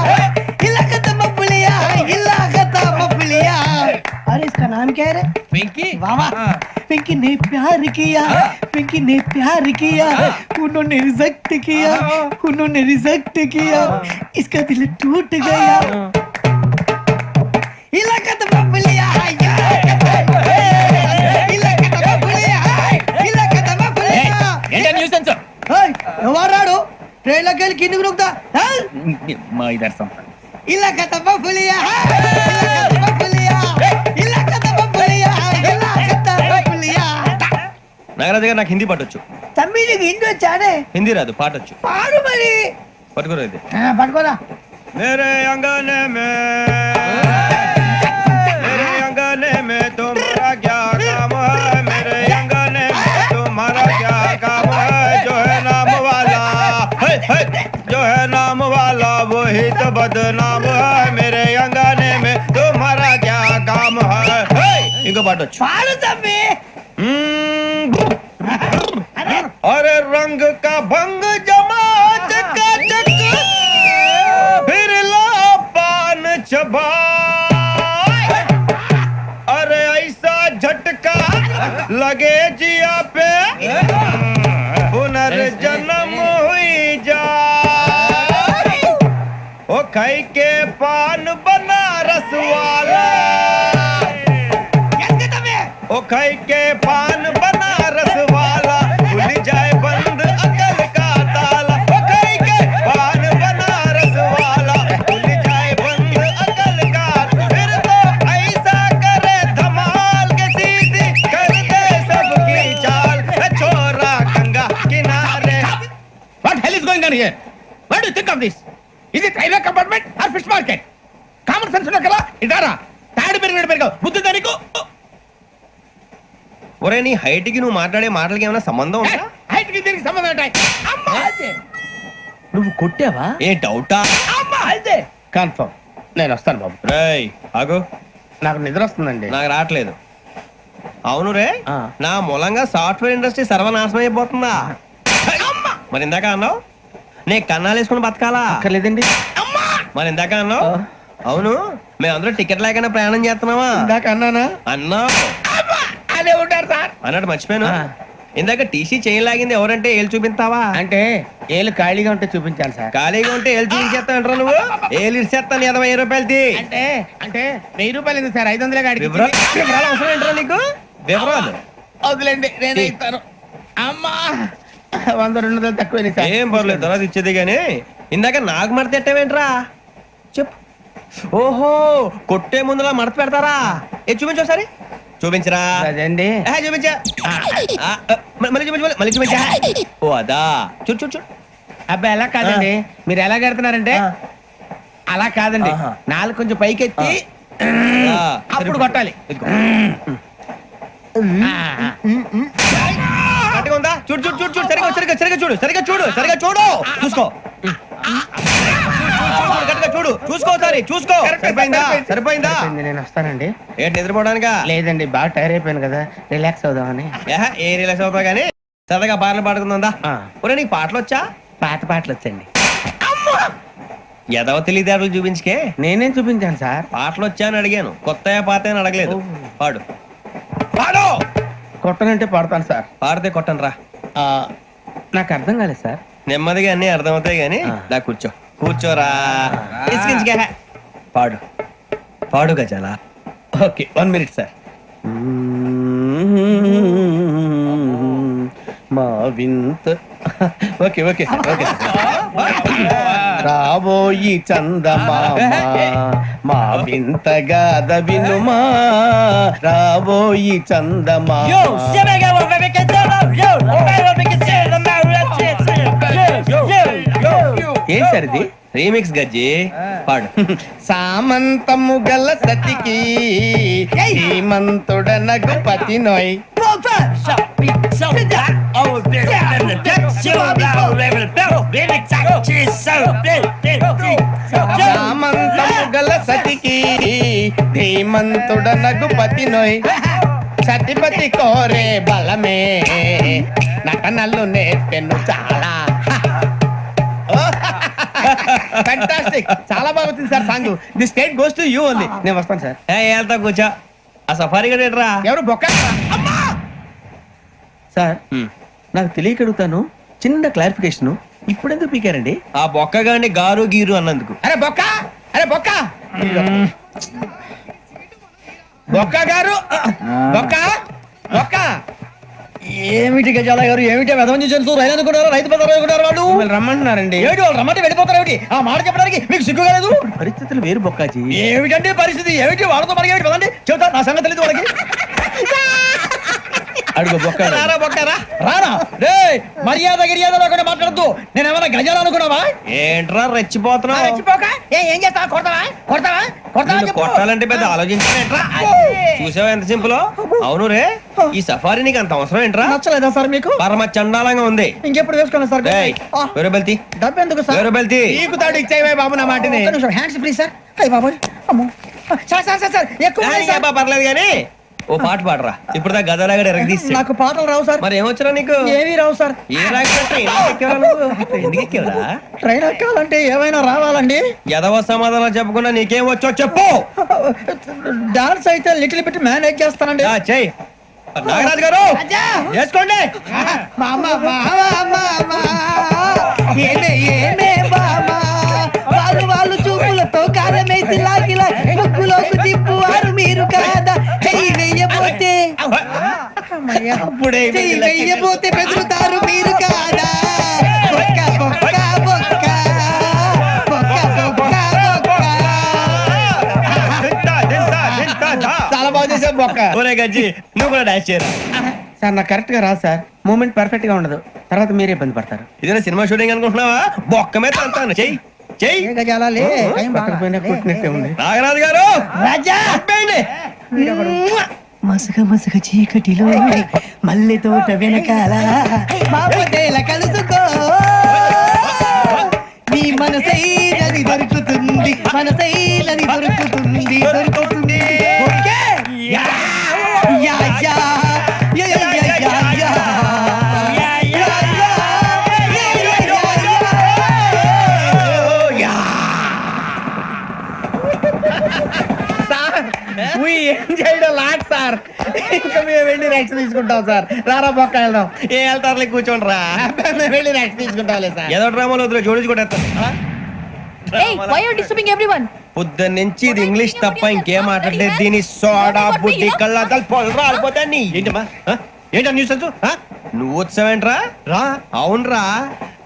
इला खत्म फुलिया, इला खत्म फुलिया। अरे इसका नाम क्या है रे? पिंकी वाह वाह। पिंकी ने प्यार किया, पिंकी ने प्यार किया, उन्होंने रिजेक्ट किया, उन्होंने रिजेक्ट किया, इसका दिल टूट गया। इलाका तो बबलिया है, इलाका तो बबलिया है, इलाका तो बबलिया। ఏంటా న్యూసెన్స్ ఏయ్, ఎవరాడు ట్రైన్ లోకి వెళ్ళి కిందికి నొక్కుతా? మా ఇదర్శం ఇలాకా तो बबलिया है, इलाका तो बबलिया, इलाका तो बबलिया, इलाका तो बबलिया। నాగరాజు గారు నాకు హిందీ పాటొచ్చు. తమ్మి నీకు హిందీ వచ్చానే? హిందీ రాదు, పాటొచ్చు. పాడు మరి. పట్టుకోరు ఇది. పట్టుకోరా. मेरे अंगने में तुम्हारा क्या काम है? मेरे अंगने में तुम्हारा क्या काम है? जो है नाम वाला, जो है नाम वाला वही तो बदनाम है। मेरे अंगने में तुम्हारा क्या काम है? इनको पाटो. పాడు తమ్మి. अरे रंग का भंग जमा चकाचक, फिर ला पान चबा। अरे ऐसा झटका लगे जिया पे, पुनर्जन्म हुई जा। ओ खाई के पान बनारस वाला, ओ खाई के पान बनारस वाला, खुल जाए बंद अकल का ताला। ओ खाई के पान बनारस वाला, खुल जाए बंद अकल का। फिर तो ऐसा करे धमाल के सीधी कर दे सबकी चाल। छोरा गंगा किनारे. What hell is going on here? What do you think of this? Is it railway compartment or fish market? Common sense ఉన్నా కదా ఇదారా తాడి పెరిగాడు బుద్ధి దానికి. ఒరే నీ హైట్ కి నువ్వు మాట్లాడే మాటలకి ఏమైనా సంబంధం ఉందా? హైట్ కి దీనికి సంబంధం ఉంటాయి. అమ్మా అదే నువ్వు కొట్టావా? ఏ డౌటా? అమ్మా అదే కన్ఫర్మ్. నేను వస్తాను బాబు. రేయ్ ఆగు, నాకు నిద్ర వస్తుందండి. నాకు రావట్లేదు. అవును రే, నా మూలంగా సాఫ్ట్వేర్ ఇండస్ట్రీ సర్వనాశనం అయిపోతుందా? మరి ఇందాక అన్నావు నే కన్నాలు వేసుకుని బతకాలా? అక్కర్లేదండి. మరి ఇందాక అన్నావు అవును మేమందరూ టికెట్ లేకుండా ప్రయాణం చేస్తున్నావా? ఇందాక అన్నానా? అన్నావు. అదే ఉంటారు సార్ అన్నట్టు మర్చిపోయాను. ఇందాక టీసీ చేయి లాగింది ఎవరంటే ఏళ్ళు చూపిస్తావా? అంటే ఏళ్ళు ఖాళీగా ఉంటే చూపించాలి సార్. ఖాళీగా ఉంటే ఏళ్ళు చూపించేస్తానంటారా నువ్వు? ఏళ్ళు ఇచ్చేస్తాను 20 రూపాయలది. అంటే అంటే 1000 రూపాయలు ఎందుకు సార్? 500 గాడికి వివరాలు అవసరం ఏంట్రా నీకు? వివరాలు వదిలేండి, నేనే ఇస్తాను. అమ్మా 100-200 తక్కువ సార్. ఏం పర్లేదు, తర్వాత ఇచ్చేది కానీ ఇందాక నాకు మడత ఎట్టవేంట్రా? చెప్పు. ఓహో, కొట్టే ముందులా మడత పెడతారా? ఏ చూపించు ఒకసారి. చూపించరా? అదండి. చూపించా. మళ్ళీ చూపించు, మళ్ళీ చూపించా. ఓ అదా, చూడు చూడు చూడు. అబ్బాయి ఎలా కాదండి, మీరు ఎలా కడుతున్నారంటే అలా కాదండి. నాలుగు కొంచెం పైకెత్తి అప్పుడు కొట్టాలి. కరెక్ట్గా ఉందా? చూడు చూడు చూడు చూడు. సరిగా సరిగా సరిగా చూడు, సరిగా చూడు, సరిగా చూడు. చూసుకో, కరెక్ట్గా చూడు, చూసుకో ఒకసారి చూసుకో. సరిపోయిందా? సరిపోయిందా? నేను వస్తానండి. ఏంటి నిద్రపోవడానికా? లేదండి, బాగా టైర్ అయిపోయాను కదా, రిలాక్స్ అవుదామని. ఏ రిలాక్స్ అవుతావు కానీ సరదాగా పాటలు పాడుకుందా? ఒరే నీకు పాటలు వచ్చా? పాత పాటలు వచ్చండి. ఎదవ తెలివితేటలు చూపించుకే. నేనేం చూపించాను సార్? పాటలు వచ్చా అని అడిగాను, కొత్త పాత అని అడగలేదు. పాడు పాడు. కొట్టనంటే పడతాను సార్. పాడితే కొట్టను రా. నాకు అర్థం కాలేదు సార్. నెమ్మదిగా అన్ని అర్థమవుతాయి కానీ దా కూర్చో. కూర్చోరా. పాడు పాడు గజాల. Okay, 1 minute sir. మా వింత. Okay okay sir, okay sir. రాబోయి చందమామ మా వింత గాథ వినుమా, రాబోయి చందమామ. ఏం సార్ ఇది? రీమిక్స్ గజ్జి. పాడు. సామంతము గల సతికి హేమంతుడనగు పతి నోయ్. సామంతము గల సతికి ధీమంతుడనగు పతి నోయ్ సతిపతి కోరే బలమే నటనలు నేర్పెను చాలా. ఫ్యాంటాస్టిక్, చాలా బాగా వచ్చింది sir song. The state goes to you only. నేను వస్తాను సార్. వెళ్తా కూర్చో. ఆ సఫారీ గడేట్రా ఎవరు బొక్క సార్? నాకు తెలియక అడుగుతాను, చిన్న క్లారిఫికేషన్. ఇప్పుడెందుకు పీకారండి? ఆ బొక్క గాని గారు గీరు అన్నందుకు. అరే బొక్క, అరే బొక్క, బొక్క గారు, బొక్క బొక్క. ఏమిటి గజాల గారు, ఏమిటి వెదవం చూసాను రైలు అనుకున్నారు, రైతు బజార్ అనుకున్నారు వాళ్ళు. మిమ్మల్ని రమ్మంటున్నారండి. ఏమిటి వాళ్ళు రమ్మంటే వెళ్ళిపోతారు ఏమిటి? ఆ మాట చెప్పడానికి మీకు సిగ్గు కాలేదు? పరిస్థితులు వేరు బొక్కాజీ. ఏమిటంటే పరిస్థితి ఏమిటి? వాళ్ళతో మనకి ఏమిటి కదండి? చెబుతా, నా సంగతి తెలియదు వాళ్ళకి. అడుగు బొక్క. రారా బొక్కరా, రానా రే. మర్యాద గిర్యాద లేకుండా మాట్లాడద్దు. నేను ఏమైనా గజాలు అనుకున్నావా? ఏంట్రా రెచ్చిపోతున్నావు? ఏం చేస్తావా? కొడతావా? కొడతావా? కొడతావా? నిన్ను కొట్టాలంటే పెద్ద ఆలోచించానేంట్రా? చూసావా ఎంత సింపుల్? అవును రే, ఈ సఫారీ నీకు అంత అవసరం ఏంట్రా? నచ్చలేదా సార్ మీకు? పరమ చండాలంగా ఉంది. ఇంకెప్పుడు వేసుకోండి సార్. ఏయ్, వేరే బెల్తి, డబ్బు ఎందుకు సార్? వేరే బెల్తి. నీకు తాడు ఇచ్చేవే బాబు నా మాటని. Hands please sir. అయ్య బాబోయ్, అమ్మో. సార్ సార్ సార్ సార్ ఎక్కువ ఉన్నాయి సార్. పర్లేదు కానీ ఓ పాట పాడరా. ఇప్పుడు దా గదలాగడ ఎరగదీసి. నాకు పాటలు రావు సార్. మరి ఏమొచ్చరా నీకు? ఏమీ రావు సార్. ఏ రాకపోతే ఎందుకు ఎక్కేవరా? ట్రైన్ ఎక్కాలంటే ఏమైనా రావాలండి. ఎదవ సమాధానం చెప్పకుండా నీకేం వచ్చో చెప్పు. డాన్స్ అయితే లిటిల్ బిట్ మేనేజ్ చేస్తానండి. చెయ్యి నాగరాజు గారు, చేసుకోండి. మా అమ్మ ఏమే ఏమే బామా, వాళ్ళు చూపులతో కారమేసి లాగిలా ముక్కులోకి తిప్పువారు మీరు కాదా? చెయ్యి వెయ్యబోతే చెయ్యి వెయ్యబోతే బెదురుతారు మీరు కాదా? బొక్క బొక్క బొక్క బొక్క బొక్క బొక్క. చాలా బాగా చేసావు బొక్క. ఒరే గజ్జి, నువ్వు కూడా డాన్స్ చేయరా. సార్ నాకు కరెక్ట్ గా రాదు సార్. మూమెంట్ పర్ఫెక్ట్ గా ఉండదు, తర్వాత మీరే ఇబ్బంది పడతారు. ఇదేనా సినిమా షూటింగ్ అనుకుంటున్నావా? బొక్క మీద అంటాను. చెయ్యి చెయ్యి. ఏ గజాలా లే, టైం బాగా. పక్కన పోయినా కొట్టినట్టే ఉంది. నాగరాజు గారు, రాజా చెప్పండి. మసక మసక చీకటిలో మల్లె తోట వెనకాల బాపతేల కలుసుకో, నీ మనసైనది దొరుకుతుంది, మనసైనది దొరుకుతుంది, దొరుకుతుంది. Okay? Yeah yeah yeah yeah yeah yeah yeah yeah. Lot sir. ఇంకా మేము వెళ్ళి రెక్స్ తీసుకుంటాం సార్. రారా బొక్క వెళ్దాం. ఏ వెళ్తారులే, కూర్చోండి రా. మేము వెళ్ళి రెక్స్ తీసుకుంటాంలే సార్. ఏదో డ్రామాలో వద్దు, జోడించుకుంటా. పొద్దున్న నుంచి ఇది ఇంగ్లీష్ తప్ప ఇంకేం మాట్లాడలేదు. దీని సోడా బుద్ధి కళ్ళ పొలం రాలిపోతా. నీ ఏంటమ్మా, ఏంటా న్యూస్? నువ్వు వచ్చావేంట్రా? రా. అవునరా,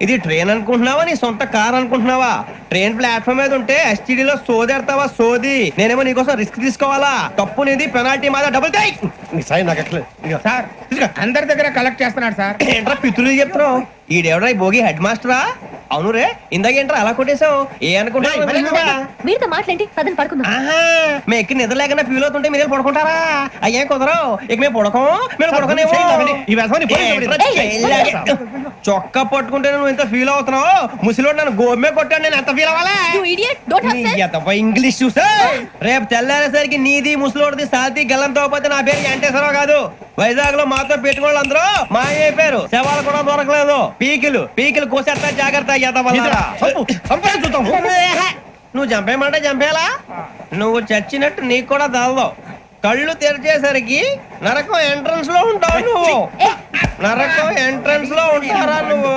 ఇది ట్రైన్ అనుకుంటున్నావా, నీ సొంత కార్ అనుకుంటున్నావా? ట్రైన్ ప్లాట్ఫామ్ మీద ఉంటే ఎస్టీడీలో సోదేడతావా? సోది. నేనేమో నీకోసం రిస్క్ తీసుకోవాలా? తప్పు నీది, పెనాల్టీ మాదా, డబుల్ టై. సార్ అందరి దగ్గర కలెక్ట్ చేస్తున్నాడు సార్. ఏంట్రా పితులు చెప్తున్నావు? ఈడెవడ్రా ఈ భోగి హెడ్ మాస్టరా? అవును రే, ఇందాకేంట్రా అలా కొట్టేశావు? ఏ అనుకుంటున్నావు? వీరితో మాట్లాడి పదని పడుకుందాం. మేము ఎక్కి నిద్ర లేకుండా ఫీల్ అవుతుంటే మీరు పడుకుంటారా? అయ్యే కుదరవు. ఇక మేము పడుకోం, మేము పడుకోనేమో. చొక్కా పట్టుకుంటే నువ్వు ఎంత ఫీల్ అవుతున్నావు? ముసలివాడు నన్ను గోమే కొట్టాడు, నేను ఎంత ఫీల్ అవ్వాలా? ఇంగ్లీష్ చూసా. రేపు తెల్లారేసరికి నీది ముసలివాడిది సాతి గల్లంతో పోతే నా పేరు వెంకటేశ్వరరావు కాదు. వైజాగ్ లో మాతో పెట్టుకోవాలి అందరూ మాయైపోయారు. శవాలు కూడా దొరకలేదు. పీకిలు కోసేస్తా, జాగ్రత్త. నువ్వు చంపేయమంటే చంపేలా? నువ్వు చచ్చినట్టు నీకు కూడా తగదు. కళ్ళు తెరిచేసరికి నరకం ఎంట్రన్స్ లో ఉంటావు నువ్వు. నరకం ఎంట్రన్స్ లో ఉంటారా నువ్వు?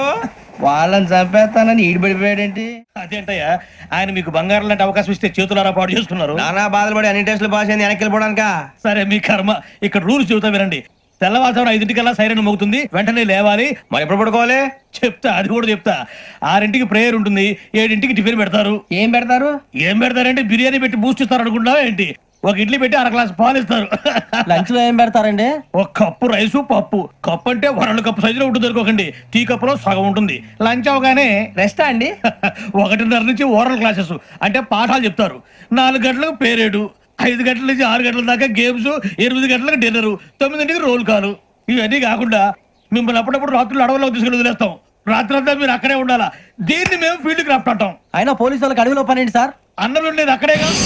వాళ్ళని చంపేస్తానని ఈడిపడిపోయాడేంటి? అదేంటయ్యా, ఆయన మీకు బంగారం లాంటి అవకాశం ఇస్తే చేతులారా పాటు చేసుకున్నారు. నానా బాధలు పడి అన్ని టెస్టులు పాస్ అయింది, వెనక్కి వెళ్ళిపోవడానికా? సరే మీ కర్మ. ఇక్కడ రూల్స్ చెబుతా వినండి. తెల్లవారుజామున 5:00కల్లా సైరన్ మోగుతుంది, వెంటనే లేవాలి. మరి ఎప్పుడు పడుకోవాలి? చెప్తా, అది కూడా చెప్తా. 6ంటికి ప్రేయర్ ఉంటుంది, 7ంటికి టిఫిన్ పెడతారు. ఏం పెడతారు? ఏం పెడతారంటే బిర్యానీ పెట్టి బూస్ట్ ఇస్తారు అనుకుంటున్నావా ఏంటి? ఒక ఇడ్లీ పెట్టి 1 గ్లాస్ పాలు ఇస్తారు. లంచ్ లో ఏం పెడతారండి? ఒక కప్పు రైసు, పప్పు. కప్పు అంటే 1/2 కప్పు సైజులో ఉంటుంది అనుకోకండి. టీ కప్పులో సగం ఉంటుంది. లంచ్ అవగానే రెస్టా అండి? 1:30 నుంచి ఓరల్ క్లాసెస్ అంటే పాఠాలు చెప్తారు. 4 గంటలకు పేరేడు, 5 గంటల నుంచి 6 గంటల దాకా గేమ్స్, 8 గంటలకు డిన్నర్, 9ంటికి రోల్ కాలు. ఇవన్నీ కాకుండా మిమ్మల్ని అప్పుడప్పుడు రాత్రులు అడవుల్లో తీసుకుని వదిలేస్తాం. రాత్రి అంతా మీరు అక్కడే ఉండాలా. దీన్ని మేము ఫీల్డ్ క్రాఫ్ట్ అంటాం. అయినా పోలీసు వాళ్ళకి అడవిలో పని ఏంటి సార్? అన్నలు ఉండేది అక్కడే కాదు.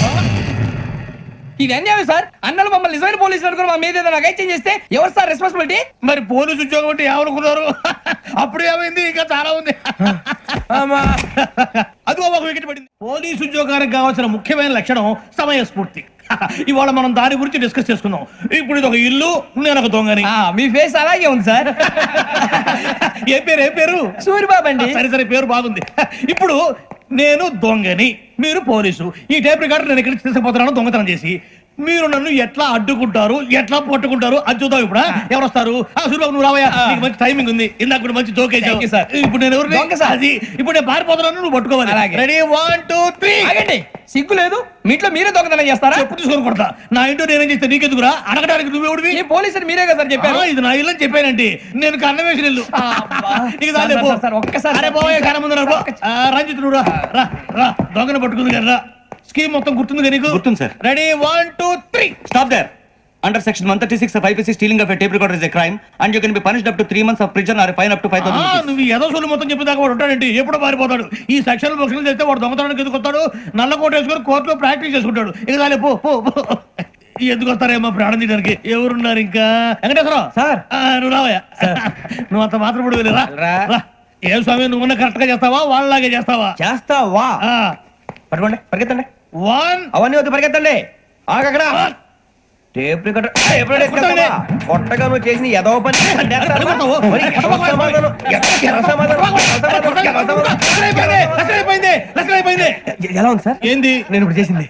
ఇది అన్యాయం సార్. అన్నలు మమ్మల్ని నిజమైన పోలీసులు అనుకుని మా మీద ఏదైనా నగైత్యం చేస్తే ఎవరు సార్ రెస్పాన్సిబిలిటీ? మరి పోలీసు ఉద్యోగం అంటే ఏమనుకున్నారు? అప్పుడు ఏమైంది, ఇంకా చాలా ఉంది. అది ఒక వికెట్ పడింది. పోలీసు ఉద్యోగానికి కావాల్సిన ముఖ్యమైన లక్షణం సమయస్ఫూర్తి. ఇవాళ మనం దాని గురించి డిస్కస్ చేసుకుందాం. ఇప్పుడు ఇది ఒక ఇల్లు, నేను ఒక దొంగని. మీ ఫేస్ అలాగే ఉంది సార్. ఏ పేరు? సూరిబాబు అండి. సరే పేరు బాగుంది. ఇప్పుడు నేను దొంగని, మీరు పోలీసు. ఈ టైప్ రికార్డు నేను ఎక్కడికి తీసుకుపోతున్నాను దొంగతనం చేసి. మీరు నన్ను ఎట్లా అడ్డుకుంటారు, ఎట్లా పట్టుకుంటారు అది చూద్దాం. ఇప్పుడు ఎవరు వస్తారు? సూరిబాబు నువ్వు రావయ్యా, నీకు మంచి టైమింగ్ ఉంది. ఇందాక కూడా మంచి జోక్ వేసావు సార్. ఇప్పుడు నేను ఎవరు? అది ఇప్పుడు నేను పారిపోతున్నాను, నువ్వు పట్టుకోవాలి. రెడీ 1 2 3. ఆగండి, సిగ్గు లేదు? మీ ఇంట్లో మీరే దొంగతనం చేస్తారా? చెప్పు తీసుకొని కొడతా. నా ఇంట్లో నేనేం చేస్తే నీకెందుకురా? అడగడానికి నువ్వెవడివి? ఈ పోలీసులు మీరే కదా సార్ చెప్పారు. ఇది నా ఇల్లు అని చెప్పానండి. నేను కన్న వేసిన ఇల్లు. ఒక్కసారి అరే పోయే కన్న ముందు రంజిత్ నువ్వు రా దొంగను పట్టుకుంది కదా. స్కీమ్ మొత్తం గుర్తుంది నీకు? గుర్తుంది sir. Ready 1 2 3. Stop there. Under section 136 of IPC, stealing of a tape recorder is a crime and you can be punished up to 3 months of prison or a fine up to 5,000 rupees. నువ్వు ఏదో సొల్లు మొత్తం చెప్పేదాకా వాడు ఉంటాడండి. ఎప్పుడు పారిపోతాడు? ఈ సెక్షన్ బుక్స్లు చేస్తే వాడు దొంగతనానికి ఎందుకు వస్తాడు? నల్ల కోట వేసుకొని కోర్టులో ప్రాక్టీస్ చేసుకుంటాడు. ఇక చాలే పో. ఎందుకు వస్తారేమో ప్రాణం తీయడానికి. ఎవరున్నారు ఇంకా? వెంకటేశ్వరరావు సార్, నువ్వు రావయ్యా. నువ్వు అంత మాత్రం ఇప్పుడు వెళ్ళి రా. ఏం స్వామి, నువ్వు కరెక్ట్ గా చేస్తావా, వాళ్ళలాగే చేస్తావా? చేస్తావా? పట్టుకోండి, పరిగెత్తండి. 1 అవన్నీ వద్దు, పరిగెత్తండి. ఆగక్కడ టేప్ రికార్డర్ కొట్టగా నువ్వు చేసిన ఎదవ పని. ఎలా ఉంది సార్? ఏంది నేను ఇప్పుడు చేసింది?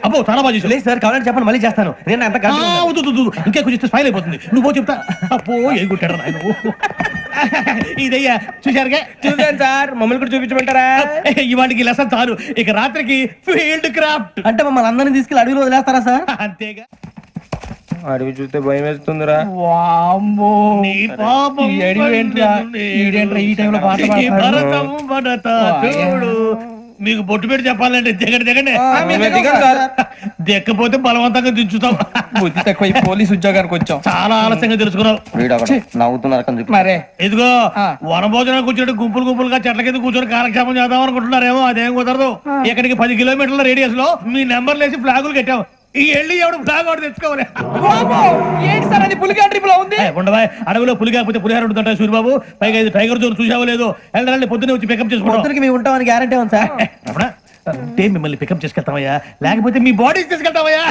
అబ్బో చాలా బాగా చేసావు. లేదు సార్, కావాలంటే చెప్పండి, మళ్ళీ చేస్తాను. నేను అంత ఇంకా కొంచెం స్మైల్ అయిపోతుంది. నువ్వు చెప్తా. అబ్బో ఏ కొట్టాడు నాయన. ఇదయ్యా చూశారుగా? చూసాను సార్, మమ్మల్ని కూడా చూపించమంటారా? ఇవాటికి లెసన్ చాలు. ఇక రాత్రికి ఫీల్డ్ క్రాఫ్ట్. అంటే మమ్మల్ని అందరినీ తీసుకెళ్ళి అడవిలో వదిలేస్తారా సార్? అంతేగా. అడవి చూస్తే భయం వేస్తుందిరా. నీ పాపం ఈ టైంలో పాట ఈ భరతం భరత చూడు. మీకు బొట్టు పెట్టి చెప్పాలంటే దిగండి. దిక్కపోతే బలవంతంగా దించుతాం. బుద్ధి తక్కువ పోలీసు ఉద్యోగానికి వచ్చాం. చాలా ఆలస్యంగా తెలుసుకున్నావు. నవ్వుతున్నారు. మరే ఇదిగో వనభోజనానికి కూర్చొని గుంపులుగా చెట్ల కింద కూర్చొని కాలక్షేపం చేద్దాం అనుకుంటున్నారేమో. అదేం కుదరదు. ఇక్కడికి 10 కిలోమీటర్ల రేడియస్ లో మీ నెంబర్లు వేసి ఫ్లాగులు కట్టాం. ఈ వెళ్ళి ఎవడు ఫ్లాగ్ ఆర్డర్ తెచ్చుకోవాలి. ఏంటి సార్ అది పులిగా ట్రిప్ లో ఉంది? ఉండవా, అడవిలో పులి కాకపోతే పులిహార ఉంటుంటా సూరిబాబు. పైగా ఇది టైగర్ జోన్ చూసావో లేదో. వెళ్ళాలి, పొద్దున్నే వచ్చి పికప్ చేసుకుంటాం. మేము ఉంటామని గ్యారంటీ ఉంది సార్. అంటే మిమ్మల్ని పికప్ చేసుకెళ్తామయ్యా, లేకపోతే మీ బాడీ తీసుకెళ్తామయ్యా.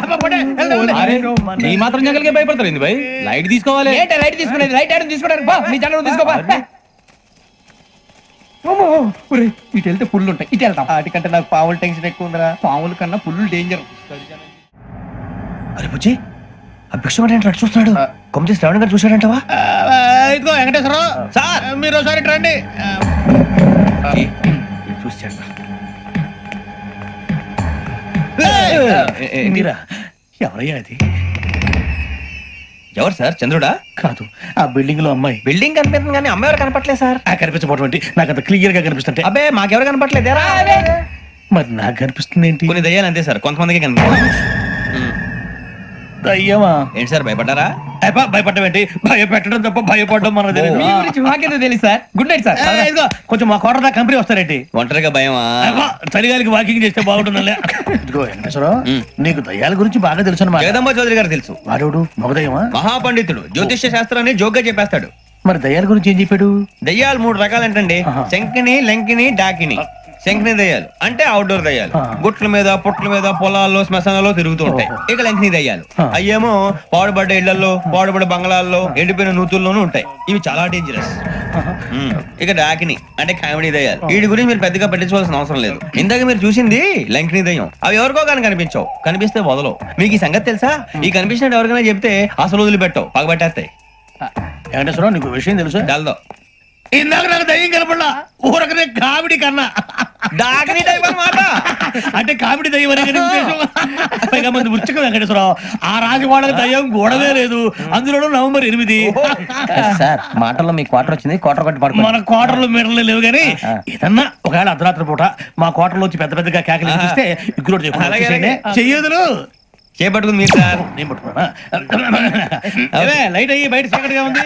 ఈ మాత్రం జంగల్కే భయపడతారు భయ్. లైట్ తీసుకోవాలి. ఏంటి లైట్ తీసుకునేది? లైట్ ఆడని తీసుకోవడానికి బా, మీ జంగల్ తీసుకోబా. ఇటు వెళ్తే పుల్లు ఉంటాయి, ఇటు వెళ్తాం. వాటికంటే నాకు పావులు టెన్షన్ ఎక్కువ ఉందిరా. పాముల కన్నా పుల్లు డేంజర్. అరే బుజ్జి, ఆ భిక్షం అంటే చూస్తున్నాడు. కొమ్మ శ్రావణ్ గారు చూశాడంటవా? ఇదిగో వెంకటేశ్వరరావు సార్, మీరు ఒకసారి రండి. చూశాడు. మీరా? ఎవరయ్యా అది? ఎవరు సార్? చంద్రుడా? కాదు, ఆ బిల్డింగ్ లో అమ్మాయి. బిల్డింగ్ కనిపిస్తుంది కానీ అమ్మాయి ఎవరు కనపట్లేదు సార్. కనిపించబోటువంటి నాకు అంత క్లియర్ గా కనిపిస్తుంటే. అబ్బే మాకెవరు కనపట్లేదేరా? మరి నాకు కనిపిస్తుంది ఏంటి? కొన్ని దయ్యాలు అంతే సార్, కొంతమందికి కనిపిస్తుంది. దయ్యమా? ఏంటి సార్ భయపడ్డారా? భయపడడం ఏంటి? భయపెట్టడం తప్ప భయపడడం మనకు తెలియదు. మీ గురించి మాకేదో తెలుసు సార్. Good night sir. ఇదిగో కొంచెం మా కోట దాకా కంపెనీ వస్తారేంటి? ఒంటరిగా భయమా? చలిగాలికి వాకింగ్ చేస్తే బాగుంటుందిలే. ఇదిగో వెంకటేశ్వరరావు, నీకు దయ్యాల గురించి బాగా తెలుసు అన్నమాట. జగదంబ చౌదరి గారు తెలుసు. వాడు మగదయ్యమా? మహాపండితుడు, జ్యోతిష్య శాస్త్రాన్ని జోగ్గా చెప్పేస్తాడు. మరి దయ్యాల గురించి ఏం చెప్పాడు? దయ్యాలు 3 రకాలు ఏంటండి? శంకిని, లంకిని, డాకిని. శంకిని దయ్యాలు అంటే అవుట్డోర్ దయ్యాలు, గుట్ల మీద పుట్ల మీద పొలాల్లో శ్మశానాల్లో తిరుగుతూ ఉంటాయి. ఇక లంకిని దయ్యాలు అయ్యేమో పాడుబడ్డ ఇళ్లలో, పాడుబడ్డ బంగ్లాల్లో, ఎండిపోయిన నూతుల్లోనూ ఉంటాయి. ఇవి చాలా డేంజరస్. ఇక డాకిని అంటే కామెడీ దయ్యాలు. వీటి గురించి మీరు పెద్దగా పట్టించుకోవాల్సిన అవసరం లేదు. ఇందాక మీరు చూసింది లంకిని దయ్యం. అవి ఎవరికో కానీ కనిపించవు, కనిపిస్తే వదలవు. మీకు ఈ సంగతి తెలుసా? ఈ కనిపించినట్టు ఎవరికైనా చెప్తే అసలు వదిలిపెట్టవు, పగబట్టేస్తాయి. వెంకటేశ్వరరావు, నీకు విషయం తెలుసు? డల్దో ఇందాక నాకు దయ్యం కనపడలా, ఊరకనే కామెడీ కన్నా డాకిని టైప్ అన్నమాట. అంటే కామెడీ దయ్యం అనే ఉద్దేశం. పైగా మంది ఉచ్చక వెంకటేశ్వరరావు, ఆ రాజు వాళ్ళకి దయ్యం గోడవే లేదు, అందులోనూ నవంబర్ 8. సార్ మాటల్లో మీ క్వార్టర్ వచ్చింది, క్వార్టర్ కొట్టి పడుకో. మన క్వార్టర్లో మీటర్లు లేవు కానీ ఏదన్నా ఒకవేళ అర్ధరాత్రి పూట మా క్వార్టర్లో వచ్చి పెద్ద పెద్దగా కేకలు ఇస్తే ఇగ్గురు చెయ్యదులు చేపట్టుకుంది మీరు సార్. నేను పట్టుకున్నా లైట్ అయ్యి బయట చీకటిగా ఉంది.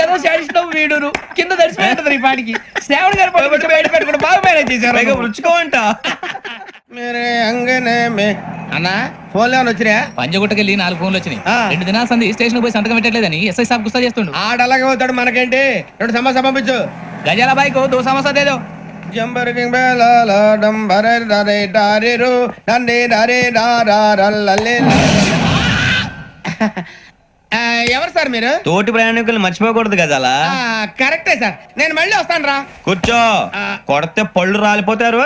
ఏదో శాడిస్తాం వీడును కింద దర్శనం ఈ పాటికి. శ్రావణ్ గారు బయట పెట్టుకుంటే బాగా మేనేజ్ చేశారు. రుచుకోవంట. మేరే అంగనే మే అన్నా ఫోన్లో వచ్చినా పంజగుట్టకెళ్ళి 4 ఫోన్లు వచ్చినాయి. 2 దినాల సంది స్టేషన్ పోయి సంతకం పెట్టలేదని ఎస్ఐ సాబ్ గుస్తా చేస్తుండు. ఆడలాగే పోతాడు మనకేంటి 2 సమస్య పంపించు. గజాల బైక్ 2 సమస్య దేదో. జంబరకింగ్ బేలాల డంబరే డరే డారిరు నందే డరే డారల్లలే. ఎవరు సార్ మీరు? తోటి ప్రయాణికులు మర్చిపోకూడదు గజాల. కరెక్టే సార్, నేను మళ్ళీ వస్తాను రా. కూర్చో, కొడితే పళ్ళు రాలిపోతారు.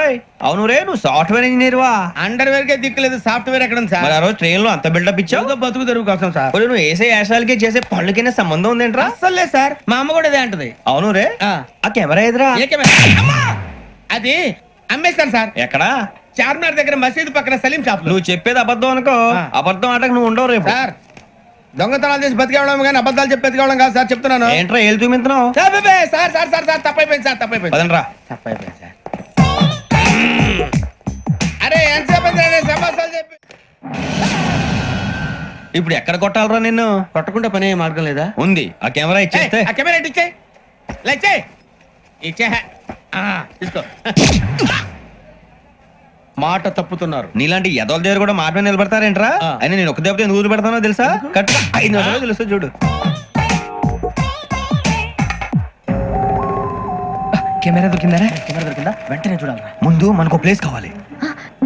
అవును రే, నువ్వు సాఫ్ట్వేర్ ఇంజనీర్ వా? అండర్వేర్ కే దిక్కులేదు, సాఫ్ట్వేర్ ఎక్కడ ఉంది సార్? మరి ఆ రోజు ట్రైన్ లో అంత బిల్డప్ ఇచ్చావు. బతుకు తెరువు కోసం సార్. మరి నువ్వు వేసే యాశాలకి చేసే పళ్ళకైనా సంబంధం ఉందేంట్రా? అస్సలు లేదు సార్, మా అమ్మ కూడా ఇదే అంటది. అవును రే, ఆ కెమెరా ఎదురా? ఏ కెమెరా? అమ్మా! అది అమ్మేస్తాను సార్. ఎక్కడా? చార్మినార్ దగ్గర మసీదు పక్కన సలీం షాప్ లో. నువ్వు చెప్పేది అబద్ధం అనుకో. అబద్ధం ఆటకు నువ్వు ఉండవు రేపు. సార్, దొంగతనాలు చేసి బతికేవడం కానీ అబద్ధాలు చెప్పి బతికేవడం కాదు సార్, చెప్తున్నాను. ఏంట్రా ఏళ్ళు చూపించినావు? Sir sir sir sir sir తప్పైపోయింది సార్, తప్పైపోయింది. పదండ్రా. తప్పైపోయింది సార్. అరే ఎంతసేపు సమాసాలు చెప్పి ఇప్పుడు ఎక్కడ కొట్టాలరా నిన్ను? కొట్టకుండా పని మార్గం లేదా? ఉంది, ఆ కెమెరా ఇచ్చేస్తే. ఆ కెమెరా ఇటు ఇచ్చేయ్. ఇలా ఇచ్చేయ్. ఇచ్చే తీసుకో. మాట తప్పుతున్నారు. నీలాంటి ఎదల దగ్గర కూడా మాట మీద నిలబడతారేంట్రా? అయినా నేను ఒక దెబ్బతో ఎందుకు పెడతానో తెలుసా? కట్ 5 నిమిషాలు తెలుసు చూడు. కెమెరా దొరికిందా? కెమెరా దొరికిందా? వెంటనే చూడాలి. ముందు మనకు ప్లేస్ కావాలి.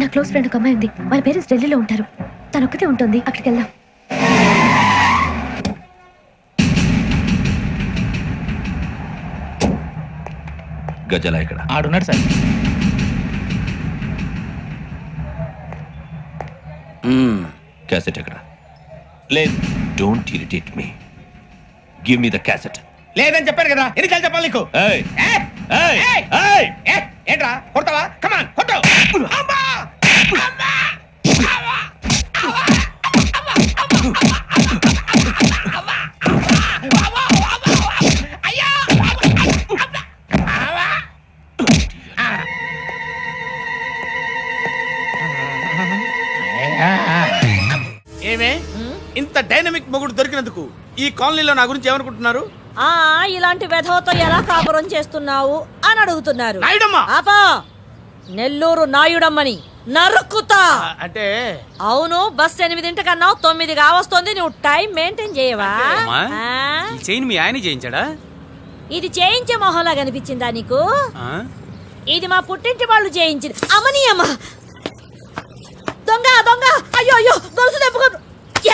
నా క్లోజ్ ఫ్రెండ్ ఒక అమ్మాయి ఉంది, వాళ్ళ పేరెంట్స్ ఢిల్లీలో ఉంటారు. తను ఒక్కతే ఉంటుంది, అక్కడికి వెళ్దాం. గజల ఇక్కడ ఆడున్నాడు సార్. క్యాసెట్ ఎక్కడ? లేదు, don't irritate me, give me the cassette. లేదని చెప్పాను కదా, ఎన్నిసార్లు చెప్పాలి నీకు? ఏంట్రా కొడతావా? కమాన్ కొట్టు. అమ్మా! అమ్మా! అమ్మా! ఏమే ఇంత డైనమిక్ మొగుడు దొరికినందుకు ఈ కాలనీలో నా గురించి ఏమనుకుంటున్నారు? ఇలాంటి వెధవతో ఎలా కాపురం చేస్తున్నావు అని అడుగుతున్నారు. నాయుడమ్మా! ఆపా! నెల్లూరు నాయుడమ్మని నరుక్కుతా. అంటే అవును, బస్ 8:00 9 కావస్తుంది. నువ్వు టైం మెయింటైన్ చేయవా? చైన్ మీ ఆయన చేయించాడా? ఇది చేయించే మొహంలా కనిపించిందా నీకు? ఇది మా పుట్టింటి వాళ్ళు చేయించింది. అమ్మని అమ్మ దొంగ దొంగ! అయ్యో అయ్యో, గొలుసు తెప్పుకో.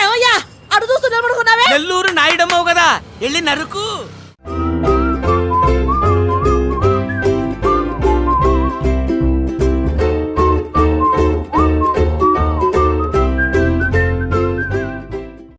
ఏమయ్యా అడు చూస్తూ నిలబడుకున్నావే? నెల్లూరు నాయుడమ్మవు కదా, వెళ్ళి నరుకు.